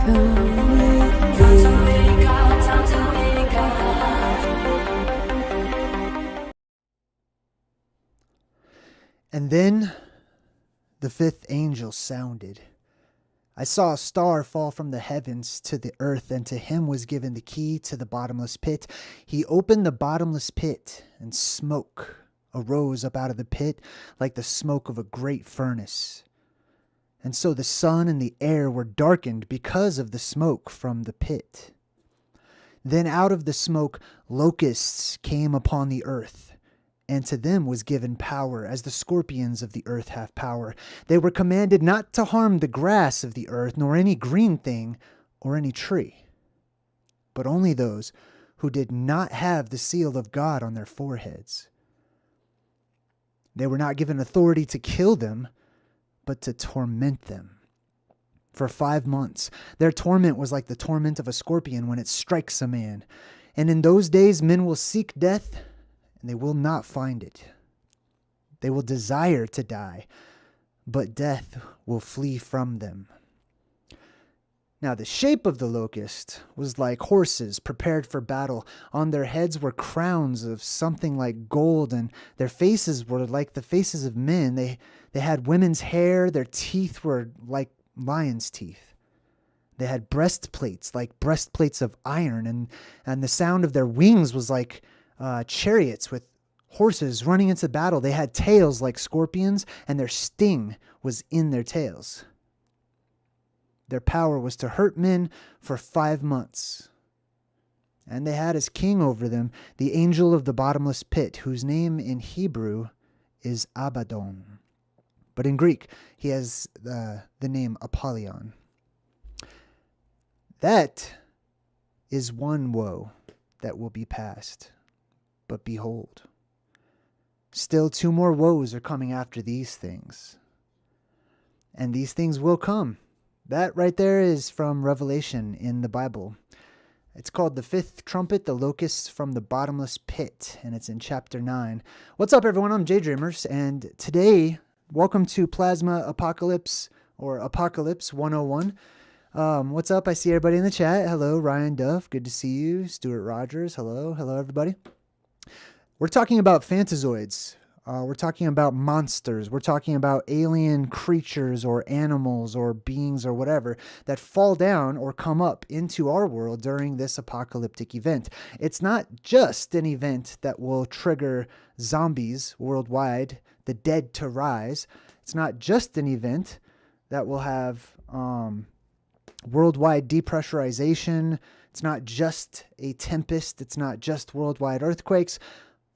And then the fifth angel sounded. I saw a star fall from the heavens to the earth, and to him was given the key to the bottomless pit. He opened the bottomless pit, and smoke arose up out of the pit like the smoke of a great furnace. And so the sun and the air were darkened because of the smoke from the pit. Then out of the smoke locusts came upon the earth, and to them was given power, as the scorpions of the earth have power. They were commanded not to harm the grass of the earth, nor any green thing, or any tree, but only those who did not have the seal of God on their foreheads. They were not given authority to kill them, but to torment them. For 5 months, their torment was like the torment of a scorpion when it strikes a man. And in those days men will seek death, and they will not find it. They will desire to die, but death will flee from them. Now the shape of the locust was like horses prepared for battle. On their heads were crowns of something like gold, and their faces were like the faces of men. They had women's hair. Their teeth were like lion's teeth. They had breastplates like breastplates of iron, and the sound of their wings was like chariots with horses running into battle. They had tails like scorpions, and their sting was in their tails. Their power was to hurt men for 5 months. And they had as king over them the angel of the bottomless pit, whose name in Hebrew is Abaddon. But in Greek, he has the name Apollyon. That is one woe that will be past. But behold, still 2 more woes are coming after these things. And these things will come. That right there is from Revelation in the Bible. It's called the fifth trumpet, the locusts from the bottomless pit, and it's in chapter 9. What's up, everyone? I'm JayDreamerZ, and today, welcome to Plasma Apocalypse, or Apocalypse 101. What's up? I see everybody in the chat. Hello, Ryan Duff. Good to see you. Stuart Rogers. Hello. Hello, everybody. We're talking about fantasoids. We're talking about monsters. We're talking about alien creatures or animals or beings or whatever that fall down or come up into our world during this apocalyptic event. It's not just an event that will trigger zombies worldwide, the dead to rise. It's not just an event that will have worldwide depressurization. It's not just a tempest. It's not just worldwide earthquakes,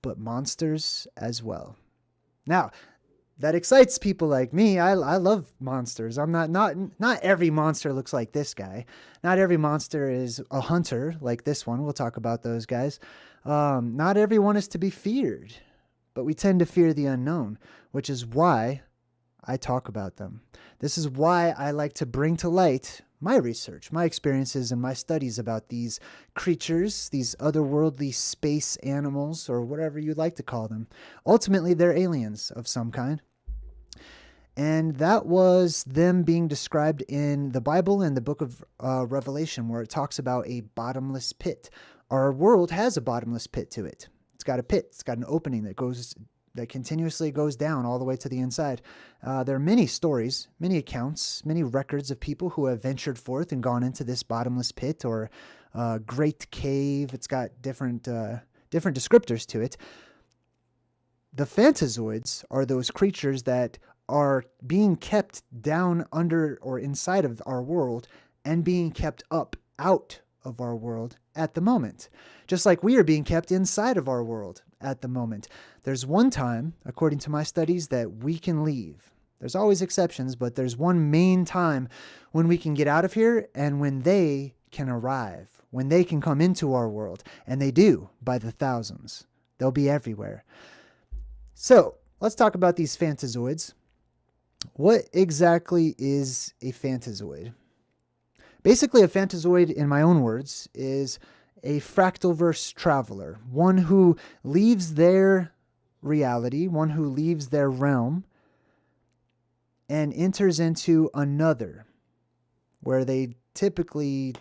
but monsters as well. Now, that excites people like me. I love monsters. I'm not every monster looks like this guy. Not every monster is a hunter like this one. We'll talk about those guys. Not everyone is to be feared, but we tend to fear the unknown, which is why I talk about them. This is why I like to bring to light my research, my experiences, and my studies about these creatures, these otherworldly space animals, or whatever you'd like to call them. Ultimately, they're aliens of some kind. And that was them being described in the Bible and the book of Revelation, where it talks about a bottomless pit. Our world has a bottomless pit to it. It's got a pit. It's got an opening that continuously goes down all the way to the inside. There are many stories, many accounts, many records of people who have ventured forth and gone into this bottomless pit or great cave. It's got different descriptors to it. The fantasoids are those creatures that are being kept down under or inside of our world and being kept up out of our world at the moment, just like we are being kept inside of our world at the moment. There's one time, according to my studies, that we can leave. There's always exceptions, but there's one main time when we can get out of here and when they can arrive, when they can come into our world, and they do by the thousands. They'll be everywhere. So let's talk about these fantasoids. What exactly is a fantasoid? Basically, a fantasoid, in my own words, is a fractalverse traveler, one who leaves their reality, one who leaves their realm and enters into another, where they typically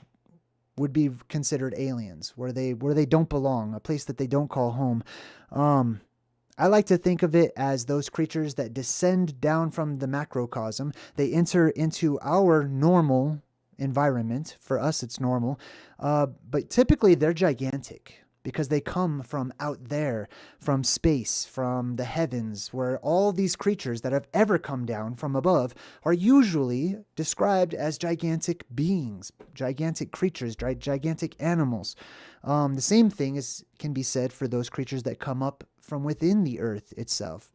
would be considered aliens, where they don't belong, a place that they don't call home. I like to think of it as those creatures that descend down from the macrocosm. They enter into our normal environment. For us, it's normal. But typically, they're gigantic because they come from out there, from space, from the heavens, where all these creatures that have ever come down from above are usually described as gigantic beings, gigantic creatures, gigantic animals. The same thing can be said for those creatures that come up from within the earth itself.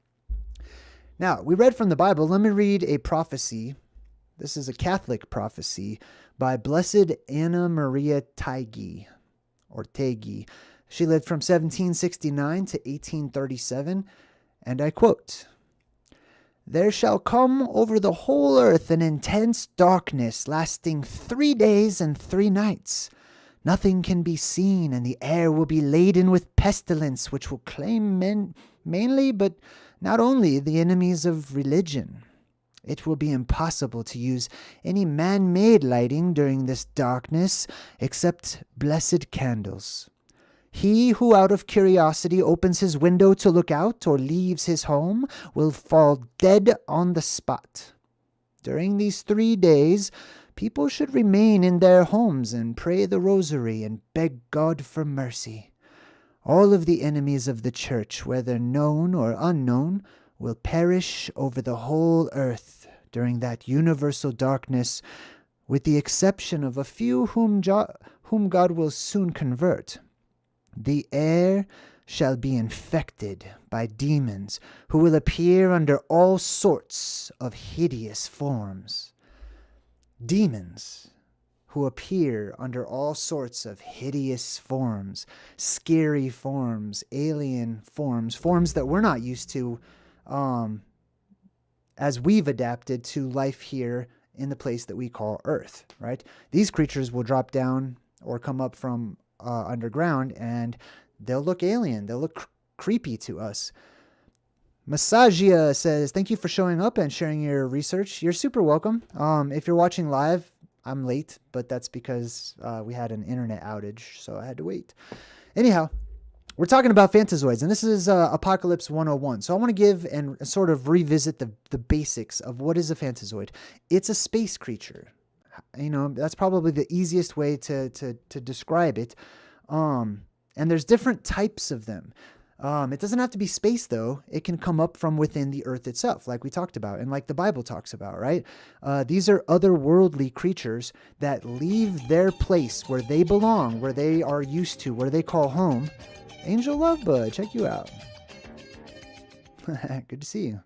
Now, we read from the Bible. Let me read a prophecy. This is a Catholic prophecy by Blessed Anna Maria Taigi, or Taigi. She lived from 1769 to 1837, and I quote, "There shall come over the whole earth an intense darkness lasting 3 days and 3 nights. Nothing can be seen, and the air will be laden with pestilence, which will claim men mainly, but not only, the enemies of religion. It will be impossible to use any man-made lighting during this darkness except blessed candles. He who out of curiosity opens his window to look out or leaves his home will fall dead on the spot. During these 3 days, people should remain in their homes and pray the rosary and beg God for mercy. All of the enemies of the church, whether known or unknown, will perish over the whole earth during that universal darkness, with the exception of a few whom God will soon convert. The air shall be infected by demons who will appear under all sorts of hideous forms." Demons who appear under all sorts of hideous forms, scary forms, alien forms, forms that we're not used to as we've adapted to life here in the place that we call Earth, right? These creatures will drop down or come up from underground, and they'll look alien. They'll look creepy to us. Massagia says, "Thank you for showing up and sharing your research." You're super welcome. If you're watching live, I'm late, but that's because we had an internet outage, so I had to wait. Anyhow, we're talking about fantasoids, and this is Apocalypse 101. So I want to give and sort of revisit the basics of what is a fantasoid. It's a space creature. You know, that's probably the easiest way to describe it. And there's different types of them. It doesn't have to be space, though. It can come up from within the earth itself, like we talked about, and like the Bible talks about, right? These are otherworldly creatures that leave their place where they belong, where they are used to, where they call home. Angel Lovebud, check you out. Good to see you.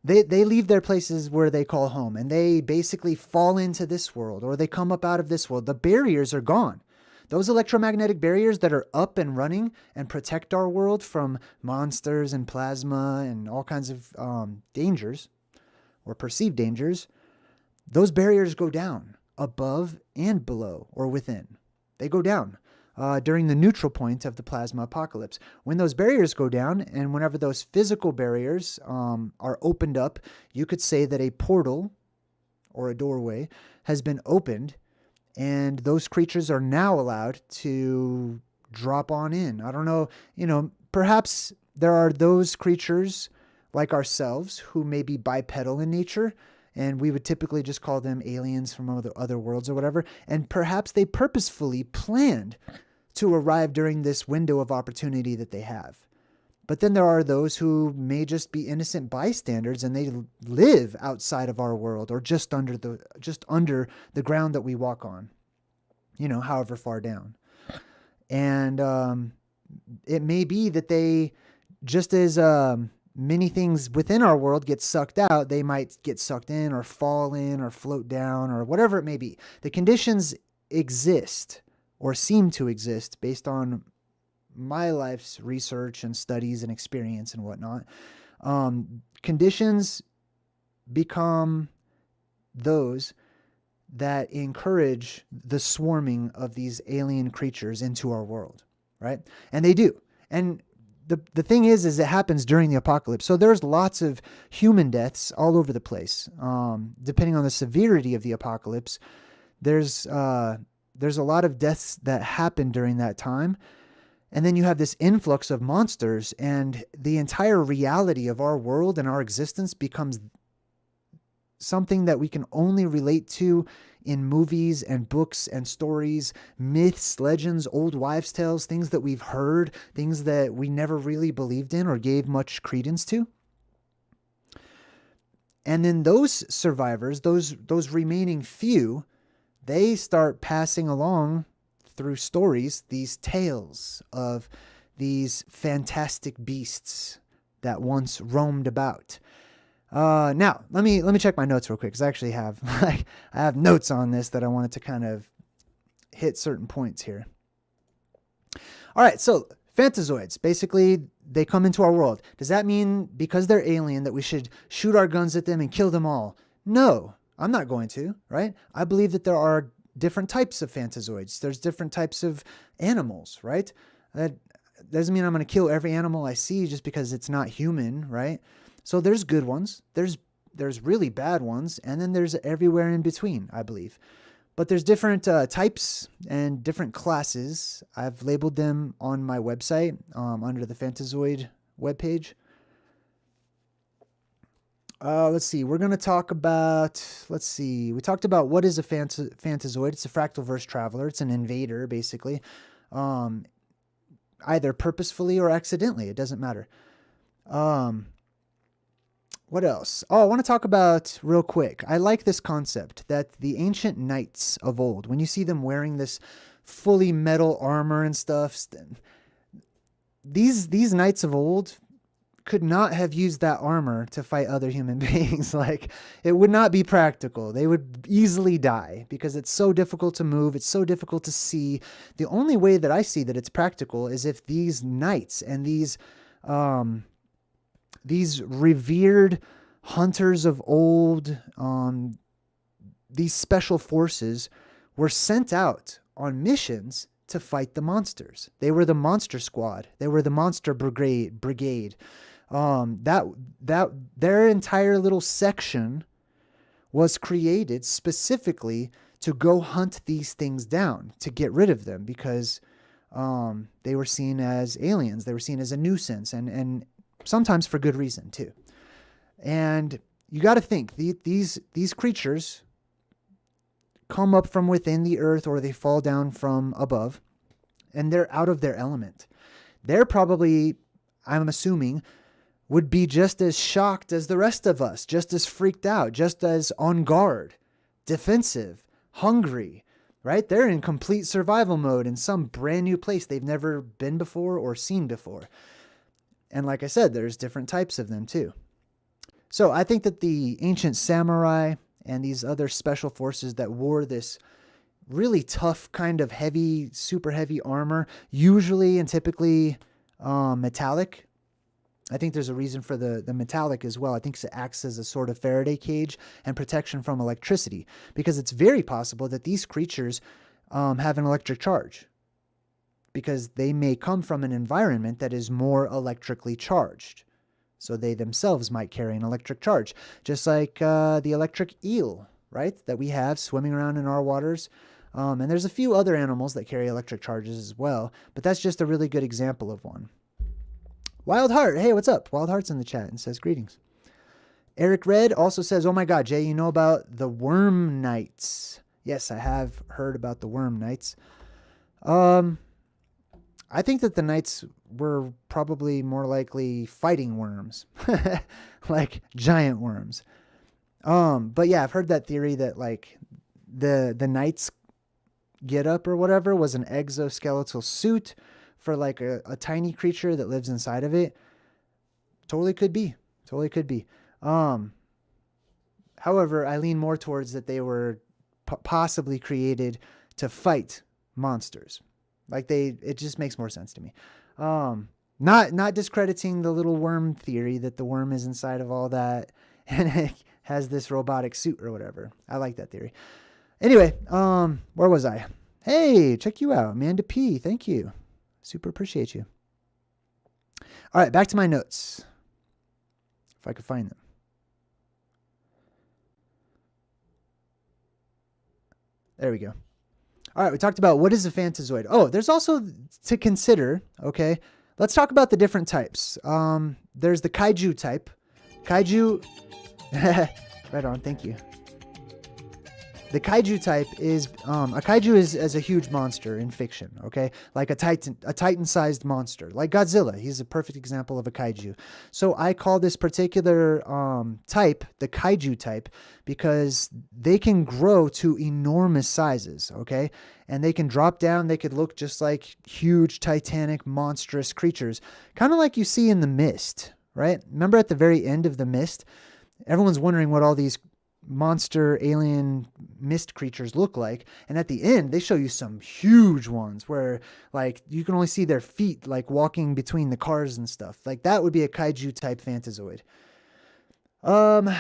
They leave their places where they call home, and they basically fall into this world, or they come up out of this world. The barriers are gone. Those electromagnetic barriers that are up and running and protect our world from monsters and plasma and all kinds of dangers, or perceived dangers, those barriers go down above and below, or within. They go down during the neutral point of the plasma apocalypse. When those barriers go down, and whenever those physical barriers are opened up, you could say that a portal or a doorway has been opened, and those creatures are now allowed to drop on in. I don't know, perhaps there are those creatures like ourselves who may be bipedal in nature, and we would typically just call them aliens from other worlds or whatever. And perhaps they purposefully planned to arrive during this window of opportunity that they have. But then there are those who may just be innocent bystanders, and they live outside of our world, or just under the ground that we walk on, however far down. And it may be that they, just as many things within our world get sucked out, they might get sucked in or fall in or float down or whatever it may be. The conditions exist, or seem to exist, based on my life's research and studies and experience and whatnot. Conditions become those that encourage the swarming of these alien creatures into our world, right? And they do. And the thing is it happens during the apocalypse. So there's lots of human deaths all over the place. Depending on the severity of the apocalypse, There's a lot of deaths that happen during that time. And then you have this influx of monsters, and the entire reality of our world and our existence becomes something that we can only relate to in movies and books and stories, myths, legends, old wives' tales, things that we've heard, things that we never really believed in or gave much credence to. And then those survivors, those remaining few, they start passing along through stories these tales of these fantastic beasts that once roamed about. Now let me check my notes real quick, because I actually have I have notes on this that I wanted to kind of hit certain points here. All right, so fantasoids, basically they come into our world. Does that mean because they're alien that we should shoot our guns at them and kill them all? No, I'm not going to, right? I believe that there are different types of fantasoids. There's different types of animals, right? That doesn't mean I'm going to kill every animal I see just because it's not human, right? So there's good ones, there's really bad ones, and then there's everywhere in between, I believe. But there's different types and different classes. I've labeled them on my website under the Fantazoid webpage. Let's see. We're going to talk about, we talked about what is a fantasoid. It's a fractalverse traveler. It's an invader, basically. Either purposefully or accidentally. It doesn't matter. What else? Oh, I want to talk about real quick. I like this concept that the ancient knights of old, when you see them wearing this fully metal armor and stuff, these knights of old could not have used that armor to fight other human beings. Like, it would not be practical. They would easily die because it's so difficult to move. It's so difficult to see. The only way that I see that it's practical is if these knights and these revered hunters of old, these special forces were sent out on missions to fight the monsters. They were the monster squad. They were the monster brigade. That their entire little section was created specifically to go hunt these things down, to get rid of them, because they were seen as aliens. They were seen as a nuisance, and sometimes for good reason too. And you got to think, these creatures come up from within the earth, or they fall down from above, and they're out of their element. They're probably, I'm assuming, would be just as shocked as the rest of us, just as freaked out, just as on guard, defensive, hungry, right? They're in complete survival mode in some brand new place they've never been before or seen before. And like I said, there's different types of them too. So I think that the ancient samurai and these other special forces that wore this really tough kind of heavy, super heavy armor, usually and typically metallic. I think there's a reason for the metallic as well. I think it acts as a sort of Faraday cage and protection from electricity, because it's very possible that these creatures have an electric charge, because they may come from an environment that is more electrically charged. So they themselves might carry an electric charge, just like the electric eel, right, that we have swimming around in our waters. And there's a few other animals that carry electric charges as well, but that's just a really good example of one. Wild Heart, hey, what's up? Wild Heart's in the chat and says greetings. Eric Red also says, oh my God, Jay, you know about the worm knights? Yes, I have heard about the worm knights. I think that the knights were probably more likely fighting worms, like giant worms. But yeah, I've heard that theory that like the knights get up or whatever was an exoskeletal suit for like a tiny creature that lives inside of it. Totally could be. Totally could be. However, I lean more towards that they were possibly created to fight monsters. Like it just makes more sense to me. Not discrediting the little worm theory that the worm is inside of all that and it has this robotic suit or whatever. I like that theory. Anyway, where was I? Hey, check you out, Amanda P. Thank you. Super appreciate you. All right, back to my notes. If I could find them. There we go. All right, we talked about what is a fantasoid. Oh, there's also to consider, okay? Let's talk about the different types. There's the kaiju type. Kaiju, right on, thank you. The kaiju type is, a kaiju is a huge monster in fiction, okay? Like a titan-sized monster, like Godzilla. He's a perfect example of a kaiju. So I call this particular type the kaiju type because they can grow to enormous sizes, okay? And they can drop down. They could look just like huge, titanic, monstrous creatures, kind of like you see in The Mist, right? Remember at the very end of The Mist, everyone's wondering what all these monster alien mist creatures look like, and at the end they show you some huge ones where like you can only see their feet like walking between the cars and stuff. Like that would be a kaiju type fantasoid. And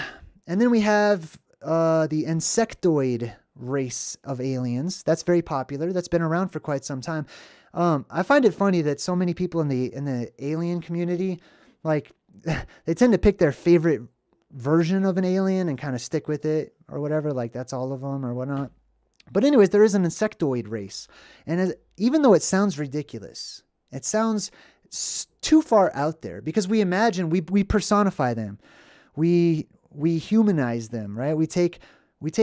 then we have the insectoid race of aliens. That's very popular. That's been around for quite some time. I find it funny that so many people in the alien community, like they tend to pick their favorite version of an alien and kind of stick with it or whatever, like that's all of them or whatnot. But anyways, there is an insectoid race, and even though it sounds ridiculous, it sounds too far out there because we imagine we personify them, we humanize them, right? We take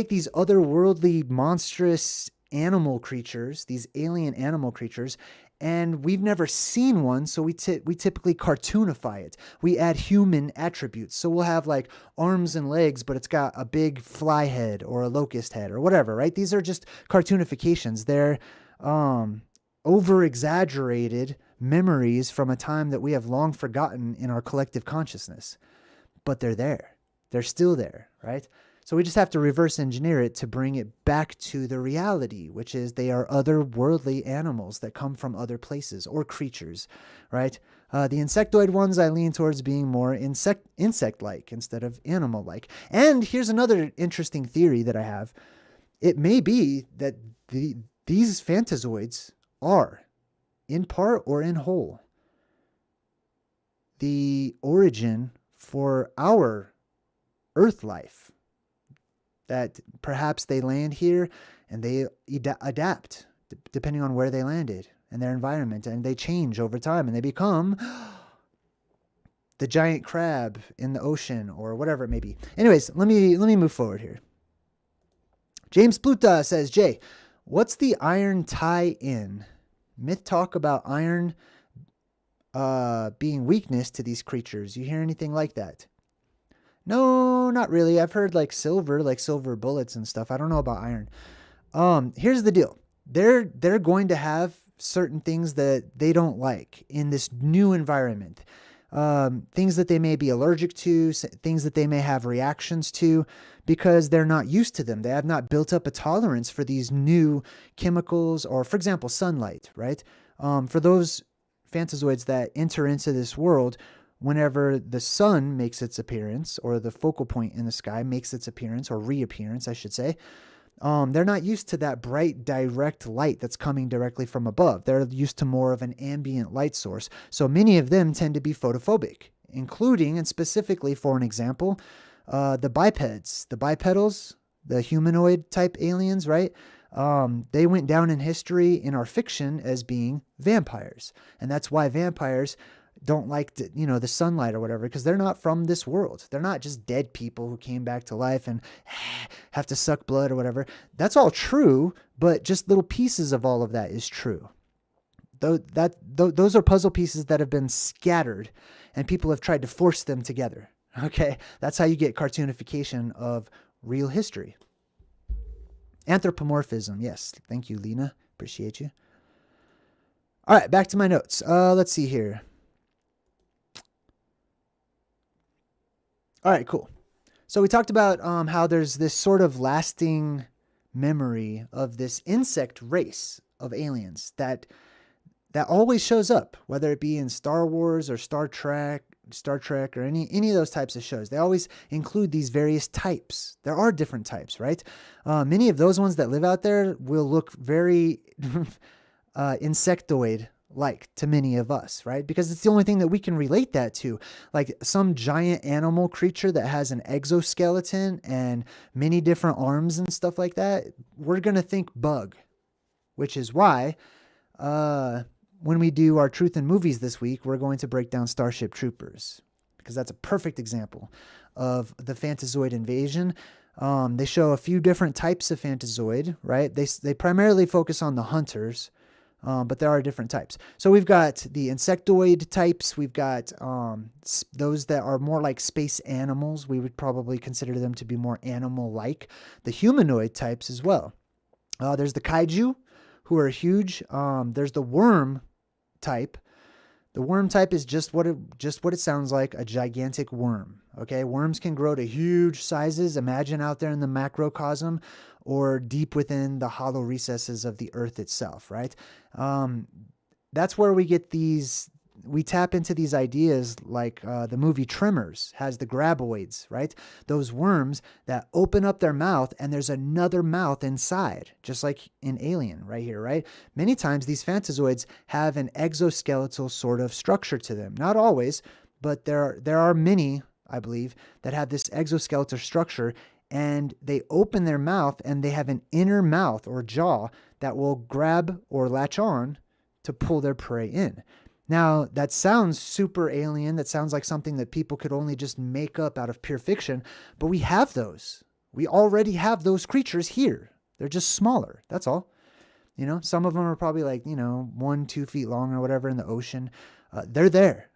these otherworldly monstrous animal creatures, these alien animal creatures, and we've never seen one, so we typically cartoonify it. We add human attributes. So we'll have like arms and legs, but it's got a big fly head or a locust head or whatever, right? These are just cartoonifications. They're over-exaggerated memories from a time that we have long forgotten in our collective consciousness. But they're there. They're still there, right? So we just have to reverse engineer it to bring it back to the reality, which is they are otherworldly animals that come from other places or creatures, right? The insectoid ones I lean towards being more insect-like instead of animal-like. And here's another interesting theory that I have. It may be that these fantasoids are, in part or in whole, the origin for our Earth life. That perhaps they land here and they adapt depending on where they landed and their environment, and they change over time and they become the giant crab in the ocean or whatever it may be. Anyways, let me move forward here. James Pluta says, Jay, what's the iron tie-in? Myth talk about iron being weakness to these creatures. You hear anything like that? No, not really. I've heard like silver bullets and stuff. I don't know about iron. Here's the deal. They're going to have certain things that they don't like in this new environment. Things that they may be allergic to, things that they may have reactions to because they're not used to them. They have not built up a tolerance for these new chemicals or, for example, sunlight, right? For those fantasoids that enter into this world, whenever the sun makes its appearance, or the focal point in the sky makes its appearance, or reappearance, I should say, they're not used to that bright, direct light that's coming directly from above. They're used to more of an ambient light source. So many of them tend to be photophobic, including, and specifically for an example, the bipeds, the bipedals, the humanoid type aliens, right? They went down in history in our fiction as being vampires. And that's why vampires don't like the sunlight or whatever, because they're not from this world. They're not just dead people who came back to life and have to suck blood or whatever. That's all true, but just little pieces of all of that is true. Those are puzzle pieces that have been scattered and people have tried to force them together. Okay, that's how you get cartoonification of real history. Anthropomorphism, yes. Thank you, Lena. Appreciate you. All right, back to my notes. Let's see here. All right, cool. So we talked about how there's this sort of lasting memory of this insect race of aliens that always shows up, whether it be in Star Wars or Star Trek or any of those types of shows. They always include these various types. There are different types, right? Many of those ones that live out there will look very insectoid like to many of us, right? Because it's the only thing that we can relate that to. Like some giant animal creature that has an exoskeleton and many different arms and stuff like that, we're going to think bug, which is why when we do our Truth in Movies this week, we're going to break down Starship Troopers, because that's a perfect example of the Fantasoid invasion. They show a few different types of Fantasoid, right? They primarily focus on the hunters, but there are different types. So we've got the insectoid types. We've got those that are more like space animals. We would probably consider them to be more animal-like. The humanoid types as well. There's the kaiju, who are huge. There's the worm type. The worm type is just what it sounds like, a gigantic worm. Okay, worms can grow to huge sizes. Imagine out there in the macrocosm or deep within the hollow recesses of the earth itself, right? That's where we get these, we tap into these ideas like the movie Tremors has the graboids, right? Those worms that open up their mouth and there's another mouth inside, just like in Alien right here, right? Many times these fantasoids have an exoskeletal sort of structure to them. Not always, but there are many, I believe, that have this exoskeletal structure, and they open their mouth and they have an inner mouth or jaw that will grab or latch on to pull their prey in. Now, that sounds super alien. That sounds like something that people could only just make up out of pure fiction, but we have those. We already have those creatures here. They're just smaller. That's all. You know, some of them are probably like, 1-2 feet long or whatever in the ocean. They're there.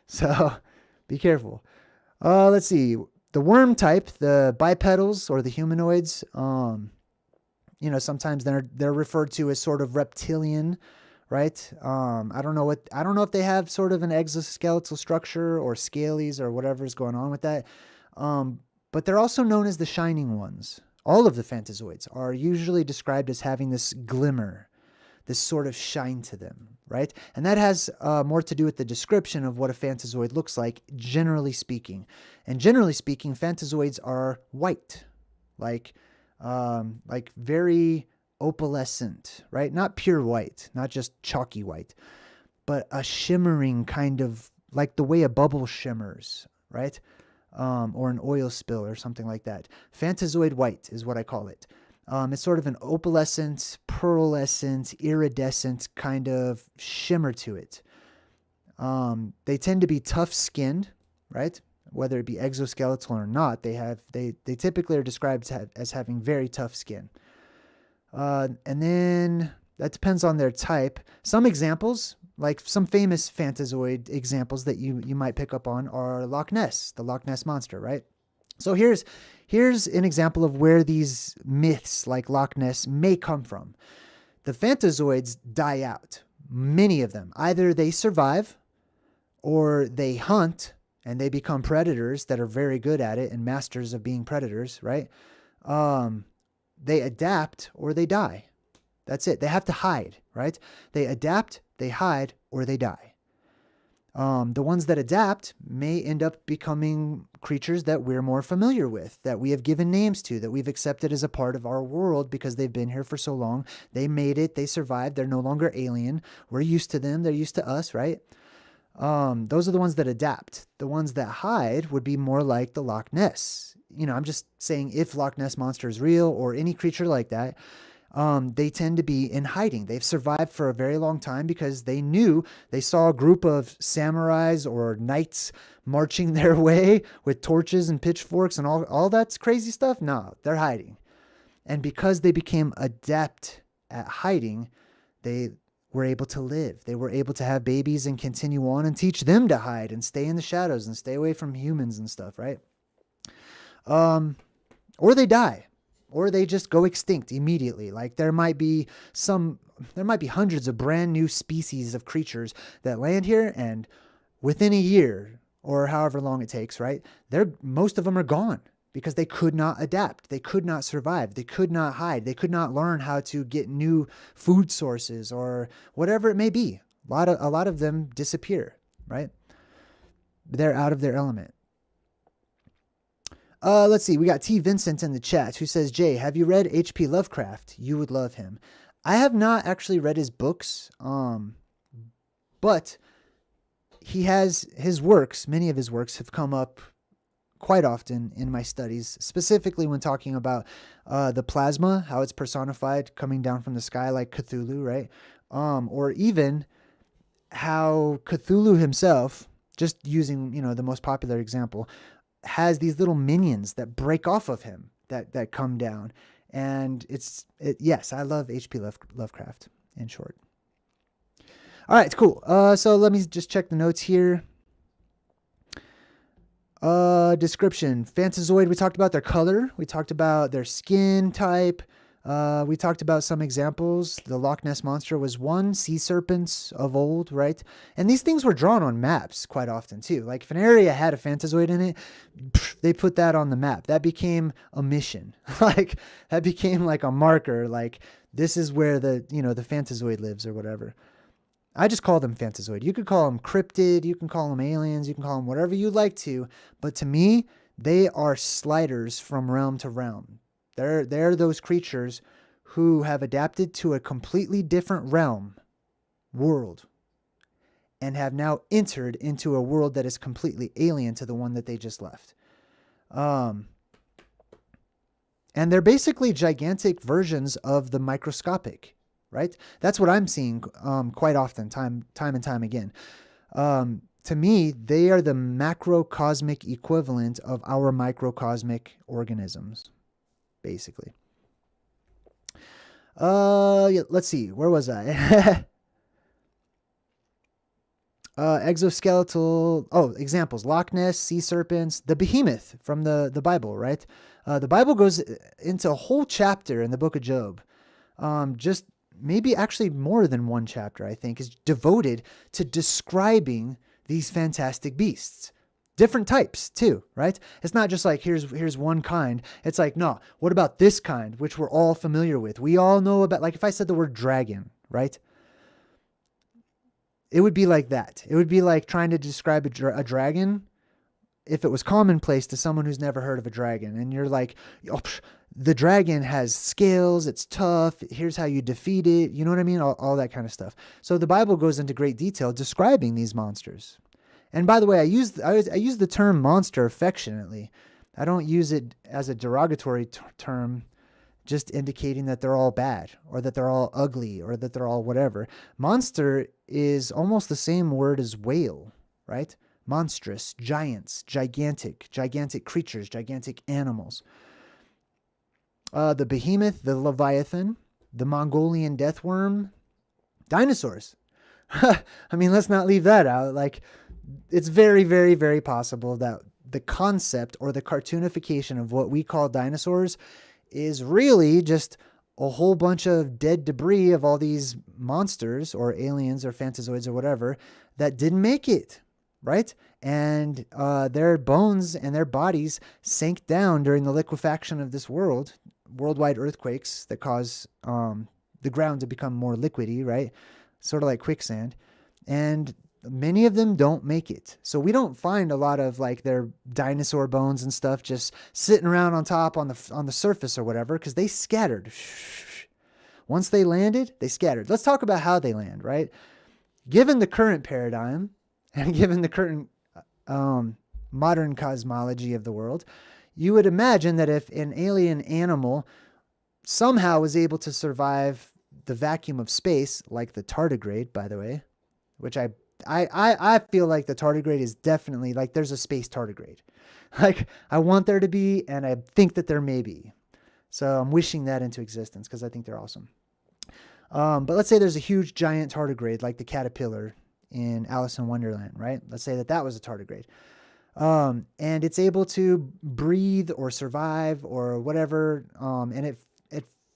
So be careful. Let's see. The worm type, the bipedals or the humanoids, sometimes they're referred to as sort of reptilian, right? I don't know if they have sort of an exoskeletal structure or scalies or whatever's going on with that. But they're also known as the shining ones. All of the fantasoids are usually described as having this glimmer, this sort of shine to them, right? And that has more to do with the description of what a fantasoid looks like, generally speaking. And generally speaking, fantasoids are white, like very opalescent, right? Not pure white, not just chalky white, but a shimmering kind of like the way a bubble shimmers, right? Or an oil spill or something like that. Fantasoid white is what I call it. It's sort of an opalescent, pearlescent, iridescent kind of shimmer to it. They tend to be tough-skinned, right? Whether it be exoskeletal or not, they typically are described as having very tough skin. And then that depends on their type. Some examples, like some famous fantasoid examples that you might pick up on, are Loch Ness, the Loch Ness monster, right? So here's an example of where these myths like Loch Ness may come from. The fantasoids die out, many of them. Either they survive or they hunt and they become predators that are very good at it and masters of being predators, right? They adapt or they die. That's it. They have to hide, right? They adapt, they hide, or they die. The ones that adapt may end up becoming creatures that we're more familiar with, that we have given names to, that we've accepted as a part of our world because they've been here for so long. They made it. They survived. They're no longer alien. We're used to them. They're used to us, right? Those are the ones that adapt. The ones that hide would be more like the Loch Ness. I'm just saying if Loch Ness monster is real or any creature like that, they tend to be in hiding. They've survived for a very long time because they saw a group of samurais or knights marching their way with torches and pitchforks and all that's crazy stuff. No, they're hiding. And because they became adept at hiding, they were able to live. They were able to have babies and continue on and teach them to hide and stay in the shadows and stay away from humans and stuff, right? Or they die. Or they just go extinct immediately. Like there might be hundreds of brand new species of creatures that land here, and within a year or however long it takes, right? Most of them are gone because they could not adapt. They could not survive. They could not hide. They could not learn how to get new food sources or whatever it may be. A lot of them disappear, right? They're out of their element. Let's see. We got T. Vincent in the chat who says, Jay, have you read H.P. Lovecraft? You would love him. I have not actually read his books. But he has his works, many of his works have come up quite often in my studies, specifically when talking about the plasma, how it's personified coming down from the sky like Cthulhu, right? Or even how Cthulhu himself, just using, the most popular example, has these little minions that break off of him that come down. And yes, I love H.P. Lovecraft, in short. All right, cool. So let me just check the notes here. Description. Fantazoid, we talked about their color. We talked about their skin type. We talked about some examples. The Loch Ness Monster was one. Sea serpents of old, right? And these things were drawn on maps quite often too. Like if an area had a Fantazoid in it, they put that on the map. That became a mission. Like that became like a marker. Like this is where the Fantazoid lives or whatever. I just call them Fantazoid. You could call them cryptid. You can call them aliens. You can call them whatever you like to. But to me, they are sliders from realm to realm. They're those creatures who have adapted to a completely different world, and have now entered into a world that is completely alien to the one that they just left. And they're basically gigantic versions of the microscopic, right? That's what I'm seeing quite often, time and time again. To me, they are the macrocosmic equivalent of our microcosmic organisms, basically. Let's see. Where was I? Exoskeletal. Oh, examples. Loch Ness, sea serpents, the behemoth from the Bible, right? The Bible goes into a whole chapter in the book of Job. Just maybe actually more than one chapter, I think, is devoted to describing these fantastic beasts. Different types too, right? It's not just like here's one kind. It's like, no, what about this kind, which we're all familiar with? We all know about, like if I said the word dragon, right? It would be like that. It would be like trying to describe a dragon if it was commonplace to someone who's never heard of a dragon. And you're like, oh, the dragon has scales, it's tough, here's how you defeat it. You know what I mean? All that kind of stuff. So the Bible goes into great detail describing these monsters. And by the way, I use the term monster affectionately. I don't use it as a derogatory term, just indicating that they're all bad or that they're all ugly or that they're all whatever. Monster is almost the same word as whale, right? Monstrous, giants, gigantic creatures, gigantic animals. The behemoth, the leviathan, the Mongolian death worm, dinosaurs. I mean, let's not leave that out. Like, it's very, very, very possible that the concept or the cartoonification of what we call dinosaurs is really just a whole bunch of dead debris of all these monsters or aliens or fantasoids or whatever that didn't make it, right? And their bones and their bodies sank down during the liquefaction of this worldwide earthquakes that cause the ground to become more liquidy, right? Sort of like quicksand. And many of them don't make it. So we don't find a lot of like their dinosaur bones and stuff just sitting around on top on the surface or whatever, because they scattered. Once they landed, they scattered. Let's talk about how they land, right? Given the current paradigm and given the current modern cosmology of the world, you would imagine that if an alien animal somehow was able to survive the vacuum of space, like the tardigrade, by the way, which I feel like the tardigrade is definitely, like, there's a space tardigrade. Like, I want there to be, and I think that there may be. So I'm wishing that into existence because I think they're awesome. But let's say there's a huge giant tardigrade like the caterpillar in Alice in Wonderland, right? Let's say that was a tardigrade. And it's able to breathe or survive or whatever, and it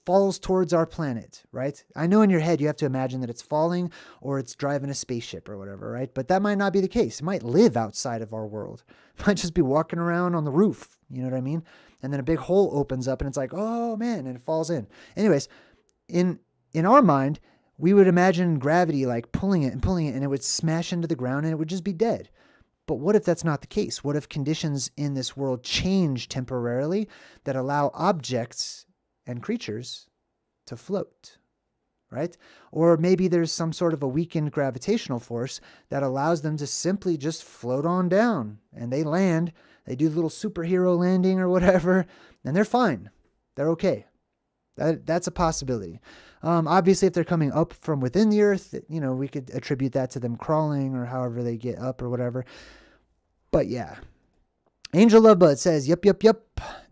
falls towards our planet, right? I know in your head you have to imagine that it's falling or it's driving a spaceship or whatever, right? But that might not be the case. It might live outside of our world. It might just be walking around on the roof, you know what I mean? And then a big hole opens up and it's like, oh man, and it falls in. Anyways, in our mind, we would imagine gravity like pulling it and it would smash into the ground and it would just be dead. But what if that's not the case? What if conditions in this world change temporarily that allow objects and creatures to float, right? Or maybe there's some sort of a weakened gravitational force that allows them to simply just float on down, and they land. They do the little superhero landing or whatever, and they're fine. They're okay. That's a possibility. Obviously, if they're coming up from within the Earth, we could attribute that to them crawling or however they get up or whatever. But yeah. Angel Lovebud says, yep,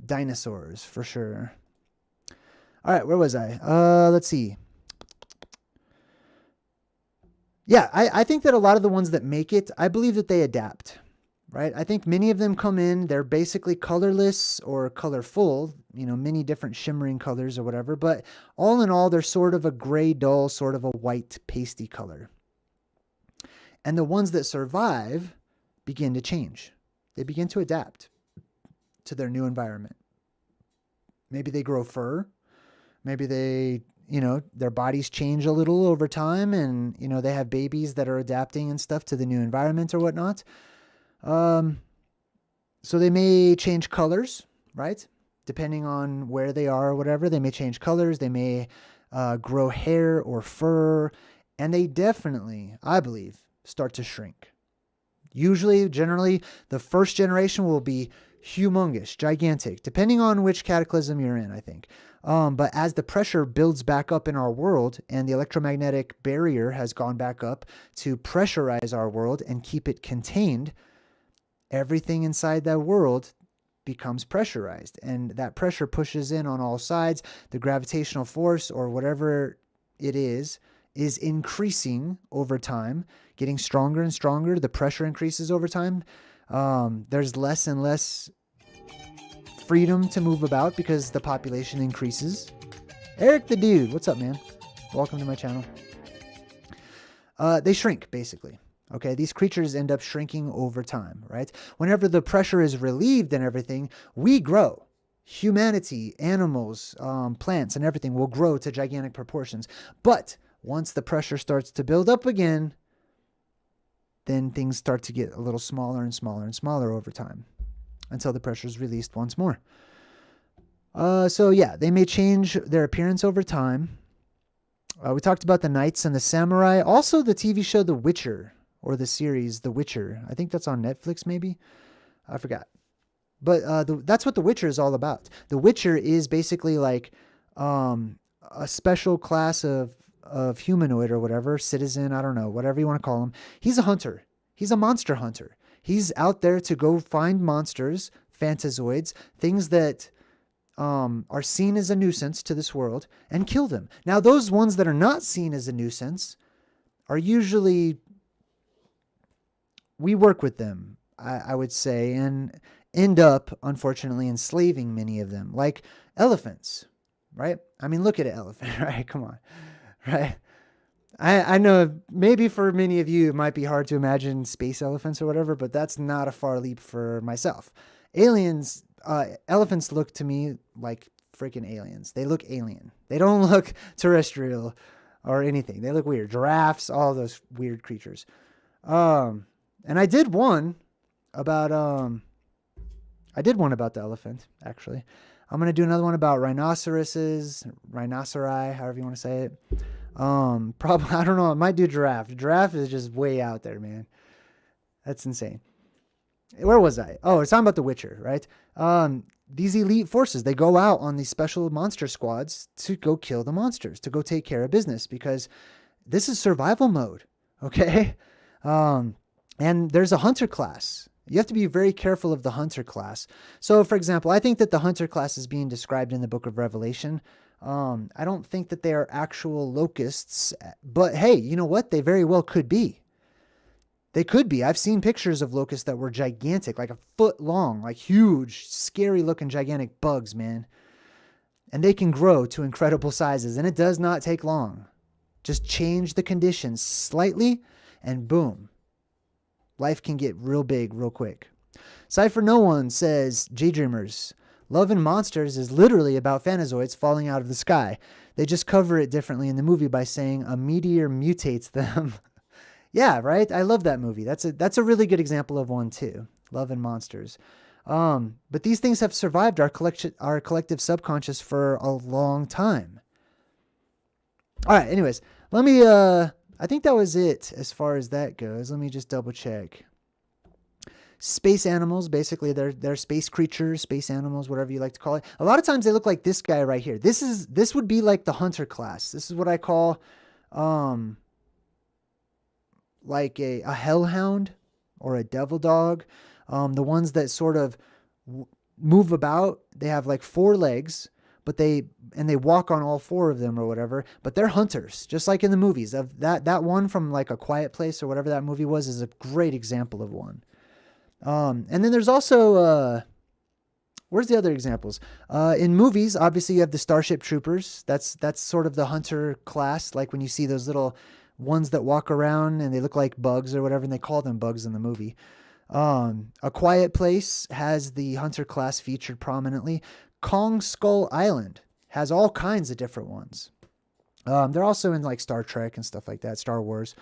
dinosaurs for sure. All right, where was I? Let's see. Yeah, I think that a lot of the ones that make it, I believe that they adapt, right? I think many of them come in, they're basically colorless or colorful, many different shimmering colors or whatever, but all in all, they're sort of a gray, dull, sort of a white, pasty color. And the ones that survive begin to change. They begin to adapt to their new environment. Maybe they grow fur. Maybe they, their bodies change a little over time and, they have babies that are adapting and stuff to the new environment or whatnot. So they may change colors, right? Depending on where they are or whatever, they may change colors. They may grow hair or fur, and they definitely, I believe, start to shrink. Usually, generally, the first generation will be humongous, gigantic, depending on which cataclysm you're in, I think. But as the pressure builds back up in our world and the electromagnetic barrier has gone back up to pressurize our world and keep it contained, everything inside that world becomes pressurized. And that pressure pushes in on all sides. The gravitational force or whatever it is increasing over time, getting stronger and stronger. The pressure increases over time. There's less and less freedom to move about because the population increases. Eric the Dude, what's up, man? Welcome to my channel. They shrink, basically. Okay, these creatures end up shrinking over time, right? Whenever the pressure is relieved and everything, we grow. Humanity, animals, plants, and everything will grow to gigantic proportions. But once the pressure starts to build up again, then things start to get a little smaller and smaller and smaller over time until the pressure is released once more. So yeah, they may change their appearance over time. We talked about the knights and the samurai. Also the TV show The Witcher, or the series The Witcher. I think that's on Netflix maybe. I forgot. But that's what The Witcher is all about. The Witcher is basically like a special class of humanoid or whatever, citizen, I don't know, whatever you want to call him. He's a hunter. He's a monster hunter. He's out there to go find monsters, fantasoids, things that are seen as a nuisance to this world, and kill them. Now, those ones that are not seen as a nuisance are usually, we work with them, I would say, and end up, unfortunately, enslaving many of them, like elephants, right? I mean, look at an elephant, right? Come on. Right. I know maybe for many of you, it might be hard to imagine space elephants or whatever, but that's not a far leap for myself. Elephants look to me like freaking aliens. They look alien. They don't look terrestrial or anything. They look weird. Giraffes, all those weird creatures. And I did one about the elephant, actually. I'm going to do another one about rhinoceri, however you want to say it. Probably, I don't know. I might do giraffe. Giraffe is just way out there, man. That's insane. Where was I? Oh, it's talking about The Witcher, right? These elite forces, they go out on these special monster squads to go kill the monsters, to go take care of business, because this is survival mode, okay? And there's a hunter class. You have to be very careful of the hunter class. So, for example, I think that the hunter class is being described in the book of Revelation. I don't think that they are actual locusts, but hey, you know what? They very well could be. They could be. I've seen pictures of locusts that were gigantic, like a foot long, like huge, scary looking gigantic bugs, man. And they can grow to incredible sizes, and it does not take long. Just change the conditions slightly, and boom. Life can get real big real quick. Cypher No One says, JayDreamerZ, Love and Monsters is literally about fantasoids falling out of the sky. They just cover it differently in the movie by saying a meteor mutates them. Yeah, right? I love that movie. That's a really good example of one too. Love and Monsters. But these things have survived our collective subconscious for a long time. All right. Anyways, let me. I think that was it as far as that goes. Let me just double check. Space animals, basically, they're space creatures, space animals, whatever you like to call it. A lot of times they look like this guy right here. This would be like the hunter class. This is what I call, like a hellhound or a devil dog. The ones that sort of move about. They have like 4 legs, but they walk on all 4 of them or whatever. But they're hunters, just like in the movies. Of that one from like A Quiet Place or whatever that movie was is a great example of one. And then there's also where's the other examples? In movies, obviously you have the Starship Troopers. That's sort of the hunter class. Like when you see those little ones that walk around and they look like bugs or whatever, and they call them bugs in the movie. A Quiet Place has the hunter class featured prominently. Kong Skull Island has all kinds of different ones. They're also in like Star Trek and stuff like that, Star Wars.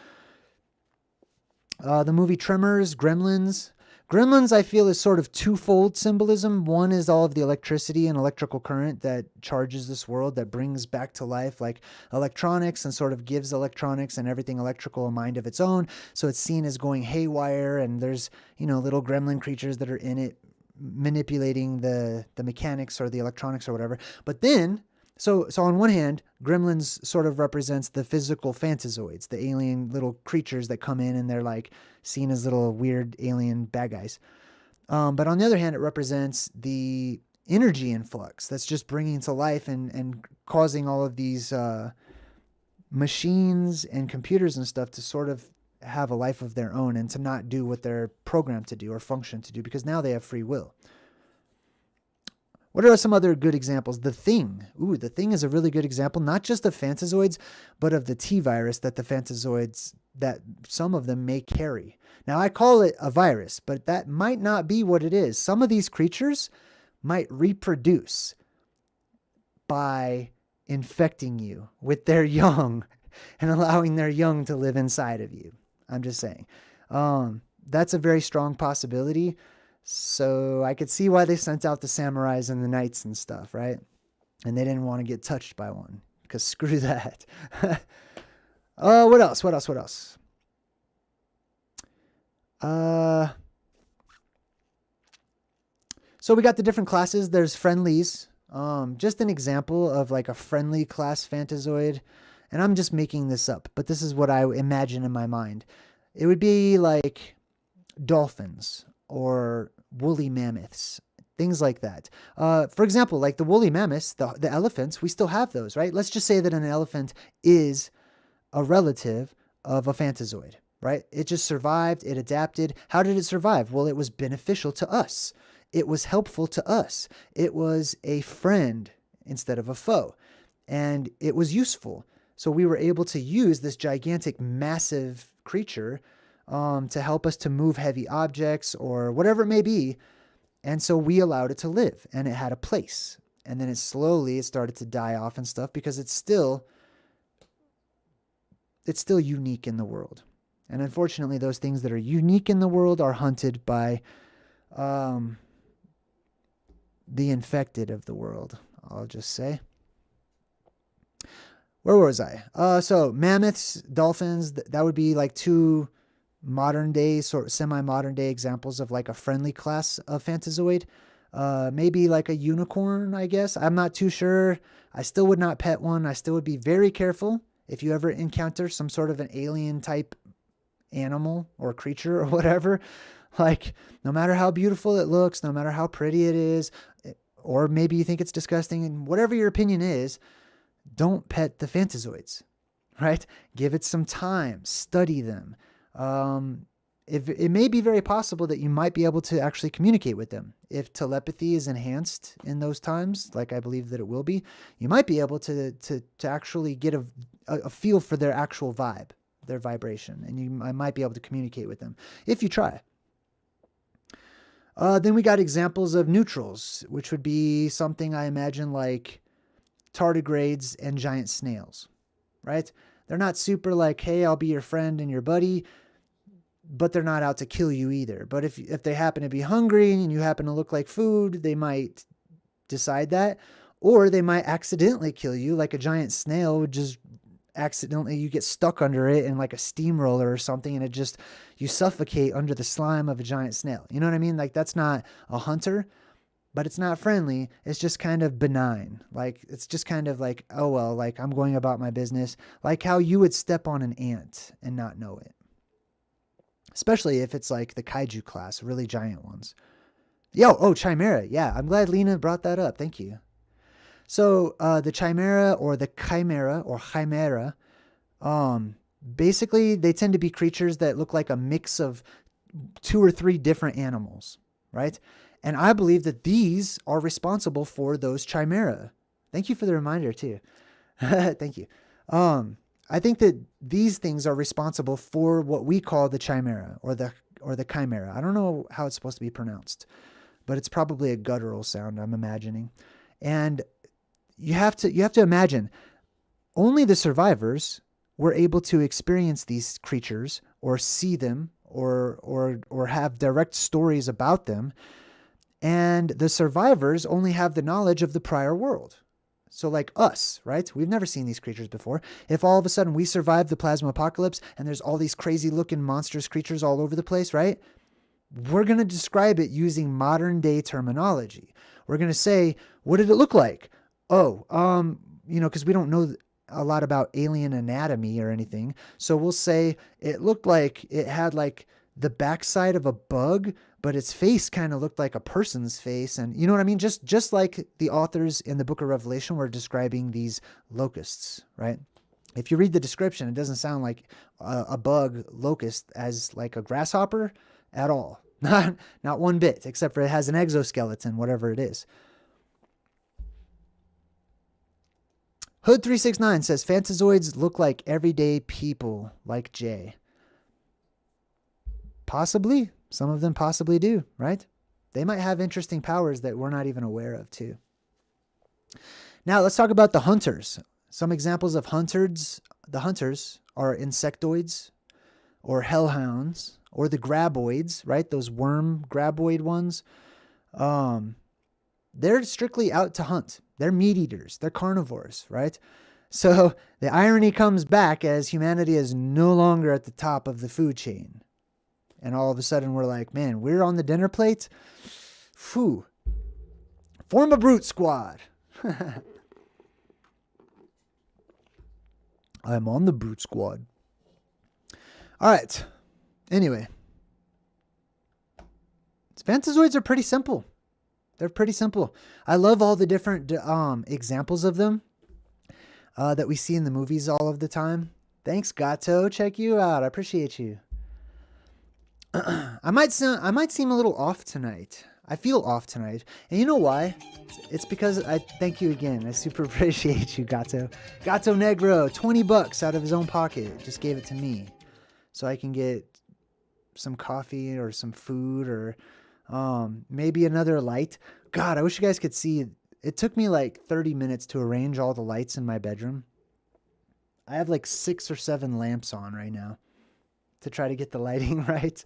The movie Tremors, Gremlins. Gremlins, I feel, is sort of twofold symbolism. One is all of the electricity and electrical current that charges this world, that brings back to life like electronics and sort of gives electronics and everything electrical a mind of its own. So it's seen as going haywire, and there's, little gremlin creatures that are in it manipulating the mechanics or the electronics or whatever. But then, so on one hand, gremlins sort of represents the physical fantasoids, the alien little creatures that come in and they're like seen as little weird alien bad guys. But on the other hand, it represents the energy influx that's just bringing to life and causing all of these machines and computers and stuff to sort of have a life of their own and to not do what they're programmed to do or function to do, because now they have free will. What are some other good examples? The Thing. Ooh, The Thing is a really good example, not just of fantasoids, but of the T-virus that the fantasoids, that some of them may carry. Now, I call it a virus, but that might not be what it is. Some of these creatures might reproduce by infecting you with their young and allowing their young to live inside of you. I'm just saying. That's a very strong possibility. So I could see why they sent out the samurais and the knights and stuff, right? And they didn't want to get touched by one, because screw that. What else? So we got the different classes. There's friendlies. Just an example of like a friendly class fantasoid. And I'm just making this up, but this is what I imagine in my mind. It would be like dolphins or woolly mammoths, things like that. For example, like the woolly mammoths, the elephants, we still have those, right? Let's just say that an elephant is a relative of a fantasoid, right? It just survived, it adapted. How did it survive? Well, it was beneficial to us. It was helpful to us. It was a friend instead of a foe. And it was useful. So we were able to use this gigantic, massive creature to help us to move heavy objects or whatever it may be. And so we allowed it to live, and it had a place. And then it started to die off and stuff, because it's still unique in the world. And unfortunately, those things that are unique in the world are hunted by the infected of the world, I'll just say. Where was I? So mammoths, dolphins, that would be like 2 modern day, sort of semi-modern day examples of like a friendly class of fantasoid. Maybe like a unicorn, I guess. I'm not too sure. I still would not pet one. I still would be very careful if you ever encounter some sort of an alien type animal or creature or whatever. Like, no matter how beautiful it looks, no matter how pretty it is, or maybe you think it's disgusting, and whatever your opinion is, don't pet the fantasoids, right? Give it some time, study them. It may be very possible that you might be able to actually communicate with them. If telepathy is enhanced in those times, like I believe that it will be, you might be able to actually get a feel for their actual vibe, their vibration, and I might be able to communicate with them if you try. Then we got examples of neutrals, which would be something I imagine like tardigrades and giant snails, right? They're not super like, hey, I'll be your friend and your buddy, but they're not out to kill you either. But if they happen to be hungry and you happen to look like food, they might decide that, or they might accidentally kill you. Like a giant snail would just accidentally, you get stuck under it in like a steamroller or something, and you suffocate under the slime of a giant snail. You know what I mean? Like, that's not a hunter, but it's not friendly. It's just kind of benign. Like, it's just kind of like, oh, well, like, I'm going about my business. Like how you would step on an ant and not know it. Especially if it's like the kaiju class, really giant ones. Chimera. Yeah, I'm glad Lena brought that up. Thank you. So the chimera or the chimera, basically they tend to be creatures that look like a mix of 2 or 3 different animals, right? And I believe that these are responsible for those chimera. Thank you for the reminder too. Thank you. I think that these things are responsible for what we call the chimera or the chimera. I don't know how it's supposed to be pronounced, but it's probably a guttural sound, I'm imagining. And you have to imagine only the survivors were able to experience these creatures or see them or have direct stories about them. And the survivors only have the knowledge of the prior world. So like us, right? We've never seen these creatures before. If all of a sudden we survive the plasma apocalypse and there's all these crazy looking monstrous creatures all over the place, right? We're going to describe it using modern day terminology. We're going to say, what did it look like? Because we don't know a lot about alien anatomy or anything. So we'll say it looked like it had like the backside of a bug, but its face kind of looked like a person's face. And you know what I mean? Just like the authors in the book of Revelation were describing these locusts, right? If you read the description, it doesn't sound like a bug locust as like a grasshopper at all. Not one bit, except for it has an exoskeleton, whatever it is. Hood369 says, Fantazoids look like everyday people like Jay. Possibly. Some of them possibly do, right? They might have interesting powers that we're not even aware of too. Now let's talk about the hunters. Some examples of hunters. The hunters are insectoids or hellhounds or the graboids, right? Those worm graboid ones. They're strictly out to hunt. They're meat eaters. They're carnivores, right? So the irony comes back as humanity is no longer at the top of the food chain. And all of a sudden we're like, man, we're on the dinner plate. Phew. Form a brute squad. I'm on the brute squad. All right. Anyway. Fantasoids are pretty simple. They're pretty simple. I love all the different examples of them that we see in the movies all of the time. Thanks, Gato. Check you out. I appreciate you. I might seem a little off tonight. I feel off tonight. And you know why? It's because I thank you again. I super appreciate you, Gato. Gato Negro, $20 out of his own pocket. Just gave it to me. So I can get some coffee or some food or maybe another light. God, I wish you guys could see. It took me like 30 minutes to arrange all the lights in my bedroom. I have like 6 or 7 lamps on right now to try to get the lighting right.